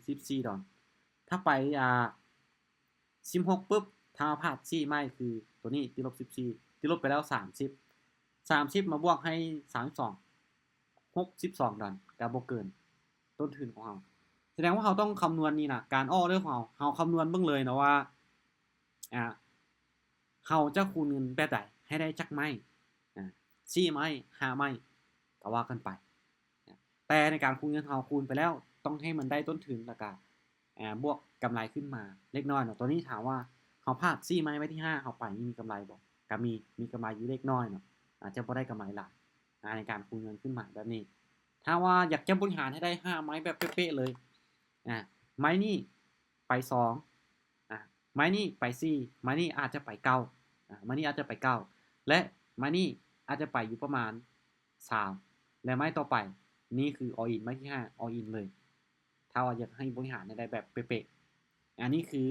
$14ถ้าไป16ปุ๊บถ้าพลาด4ไม้คือตัวนี้ตีลบ14ตีลบไปแล้ว30มาบวกให้32$62ก็บ่เกินต้นทุนของเราแสดงว่าเราต้องคำนวณนี่นะการอ้อเรื่องของเราคำนวณเบิ่งเลยนะว่าเราจะคูณเงินแบบใดให้ได้จักไม้4ไม้5ไม้ก็ว่ากันไปแต่ในการคูณเงินเราคูณไปแล้วต้องให้มันได้ต้นทุนแล้วก็บวกกำไรขึ้นมาเล็กน้อยเนาะตัวนี้ถามว่าเราพลาด4ไม้ไว้ที่5เราไปมีกำไรบ่ก็มีกำไรอยู่เล็กน้อยเนาะอาจจะบ่ได้กำไรหลายในการคูณเงินขึ้นมาแบบนี้ ถ้าว่าอยากจะบริหารให้ได้5ไม้แบบเป๊ะๆเลยไม้นี้ไป2ไม้นี้ไป4ไม้นี้อาจจะไป9ไม้นี้อาจจะไป9และไม้นี้อาจจะไปอยู่ประมาณ3และไม้ต่อไปนี่คือ all in ไม้ที่5 all in เลยถ้าว่าอยากให้บริหารได้แบบเป๊ะๆอันนี้คือ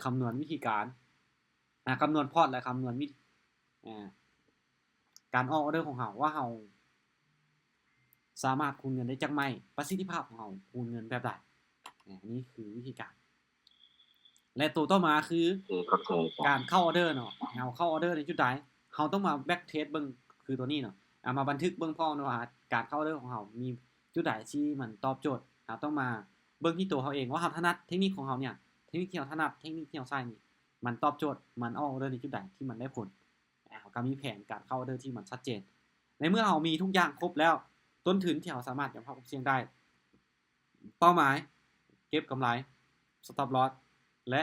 คำนวณวิธีการคำนวณพอร์ตและคำนวณวิธีการออกออเดอร์ของเราว่าเราสามารถคูณเงินได้จากไหมประสิทธิภาพของเราคูณเงินแบบใดนี่คือวิธีการและตัวต่อมาคือการเข้าออเดอร์เนาะเราเข้าออเดอร์ในจุดใดเราต้องมาแบ็กเทสเบิ่งคือตัวนี้เนาะมาบันทึกเบิ่งพร้อมว่าการเข้าออเดอร์ของเรามีจุดใดที่มันตอบโจทย์เราต้องมาเบิ่งที่ตัวเขาเองว่าเราถนัดเทคนิคของเราเนี่ยเทคนิคที่เราถนัดเทคนิคที่เราใช้นี่มันตอบโจทย์มันออกออเดอร์ในจุดใดที่มันได้ผลก็มีแผนการเข้าออเดอร์ที่มันชัดเจนในเมื่อเรามีทุกอย่างครบแล้วต้นทุนที่เราสามารถยอมรับความเสี่ยงได้เป้าหมายเก็บกำไร stop loss และ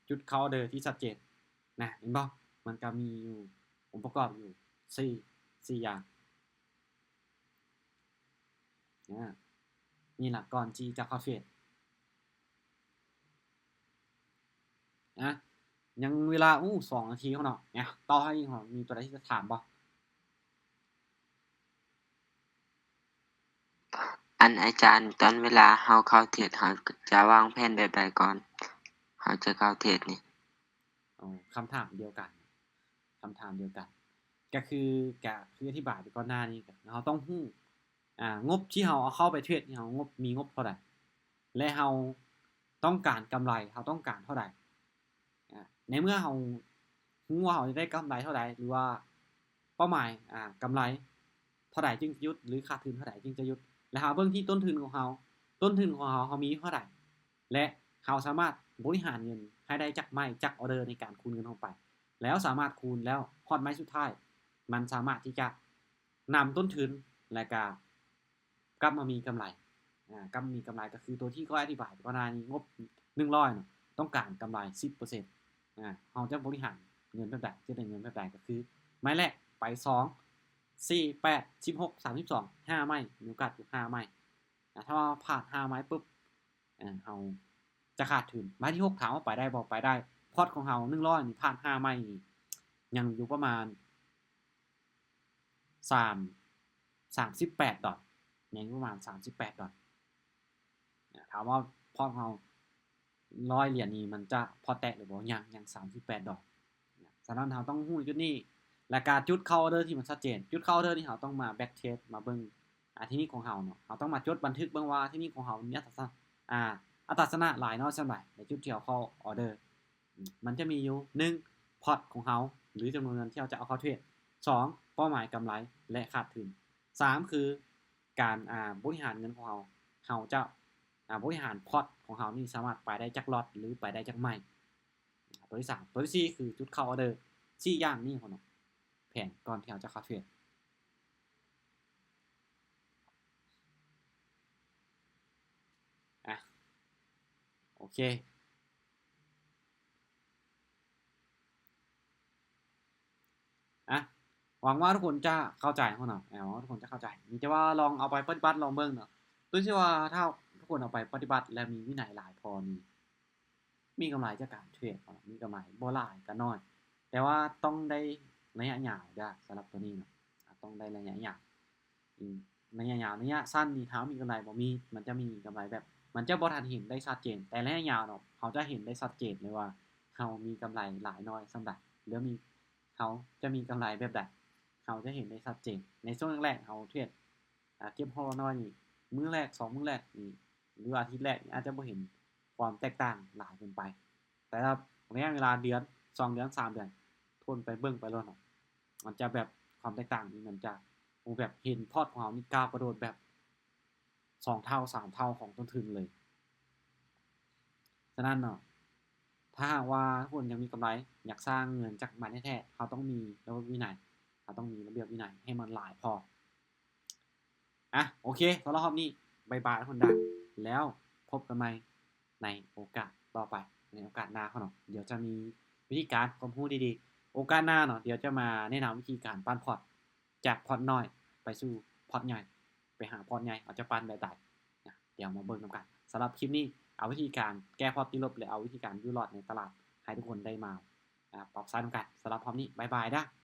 จุดเข้าออเดอร์ที่ชัดเจนนะเห็นบ่มันก็มีอยู่องค์ประกอบอยู่4อย่างนี่ล่ะก่อนที่จะเข้าเทรดยังเวลา2นาทีเนาะต่อให้มีตัวใดที่จะถามบ่อาจารย์ตอนเวลาเฮาเข้าเทรดเฮาจะวางแผนแบบใดก่อนเฮาจะเข้าเทรดนี่คำถามเดียวกันก็คืออธิบายไปก่อนหน้านี้เราต้องฮู้งบที่เราเอาเข้าไปเทรดนี่เรามีงบเท่าใดและเราต้องการกำไรเราต้องการเท่าใดในเมื่อเราฮู้ว่าเราจะได้กำไรเท่าใดหรือว่าเป้าหมายกำไรเท่าใดจึงจะหยุดหรือขาดทุนเท่าใดจึงจะหยุดแล้วเราเบิ่งที่ต้นทุนของเรามีเท่าใดและเราสามารถบริหารเงินให้ได้จากออเดอร์ในการคูณเงินลงไปแล้วสามารถคูณแล้วฮอดไม้สุดท้ายมันสามารถที่จะนำต้นทุนและก็กลับมามีกำไรกลับมีกำไรก็คือตัวที่ก็อธิบายก่อนหน้านี้งบ100เนาะต้องการกำไร 10% เราจะบริหารเงินแบบใดจะได้เงินแบบใดก็คือไม้แรกไป2 4 8 16 32 5ไม้มีโอกาสอยู่5ไม้ถ้าว่าผ่าน5ไม้ปุ๊บเราจะขาดทุนไม้ที่6ถามว่าไปได้บ่ไปได้พอร์ตของเรา100นี่ผ่าน5ไม้นี่ยังอยู่ประมาณ38ดอลยังประมาณ38ดอลถามว่าพอร์ตของเรา100เหรียญนี่มันจะพอแตะหรือบ่ยัง38ดอลฉะนั้นเราต้องฮู้จุดนี้และการจุดเข้าออเดอร์ที่มันชัดเจนจุดเข้าออเดอร์นี่เราต้องมาแบ็กเทสมาเบิ่งที่นี่ของเราเนาะเราต้องมาจดบันทึกเบิ่งว่าที่นี่ของเรามีอัตราชนะหลายน้อยเท่าใดในจุดที่เราเข้าออเดอร์มันจะมีอยู่1พอร์ตของเราหรือจำนวนเงินที่เราจะเอาเข้าเทรด2เป้าหมายกำไรและขาดทุน3คือการบริหารเงินของเราจะบริหารพอร์ตของเรานี่สามารถไปได้จากล็อตหรือไปได้จากไม้ตัวที่3ตัวที่4คือจุดเข้าออเดอร์4อย่างนี้ของเราแผนก่อนที่เราจะเข้าเทรดโอเคหวังว่าทุกคนจะเข้าใจเนาะหวังว่าทุกคนจะเข้าใจมีแต่ว่าลองเอาไปปฏิบัติลองเบิ่งเนาะตัวที่ว่าถ้าทุกคนเอาไปปฏิบัติและมีวินัยหลายพอนี่มีกำไรจากการเทรดมีกำไรบ่หลายก็น้อยแต่ว่าต้องได้ระยะยาวเด้อสำหรับตัวนี้เนาะต้องได้ระยะยาวระยะยาวระยะสั้นนี่ถามมีกำไรบ่มีมันจะมีกำไรแบบมันจะบ่ทันเห็นได้ชัดเจนแต่ระยะยาวเนาะเขาจะเห็นได้ชัดเจนเลยว่าเขามีกำไรหลายน้อยส่ำใดหรือเขาจะมีกำไรแบบใดเขาจะเห็นได้ชัดเจนในช่วงแรกๆเขาเทรดเก็บพอน้อยนี่มื้อแรก2มื้อแรกนี่หรืออาทิตย์แรกอาจจะบ่เห็นความแตกต่างหลายเกินไปแต่ถ้าระยะเวลาเดือน2เดือน3เดือนทนไปเบิ่งไปแล้วเนาะมันจะแบบความแตกต่างนี่มันจะแบบเห็นพอร์ตของเรานี่ก้าวกระโดดแบบ2เท่า3เท่าของต้นทุนเลยฉะนั้นเนาะถ้าว่าทุกคนยังมีกำไรอยากสร้างเงินจากมันแท้ๆเขาต้องมีระเบียบวินัยให้มันหลายพอโอเคสำหรับรอบนี้บ๊ายบายทุกคนได้แล้วพบกันใหม่ในโอกาสต่อไปในโอกาสหน้าเนาะเดี๋ยวจะมีวิธีการความรู้ดีๆโอกาสหน้าเนาะเดี๋ยวจะมาแนะนำวิธีการปั้นพอร์ตจากพอร์ตน้อยไปสู่พอร์ตใหญ่ ไปหาพอร์ตใหญ่เอาจะปั่นแบบใดนะเดี๋ยวมาเบิ่งนำกันสำหรับคลิปนี้เอาวิธีการแก้พอร์ตติดลบและเอาวิธีการอยู่รอดในตลาดให้ทุกคนได้มาปรับใช้นำกันสำหรับพร้อมนี้บ๊ายบายเด้อ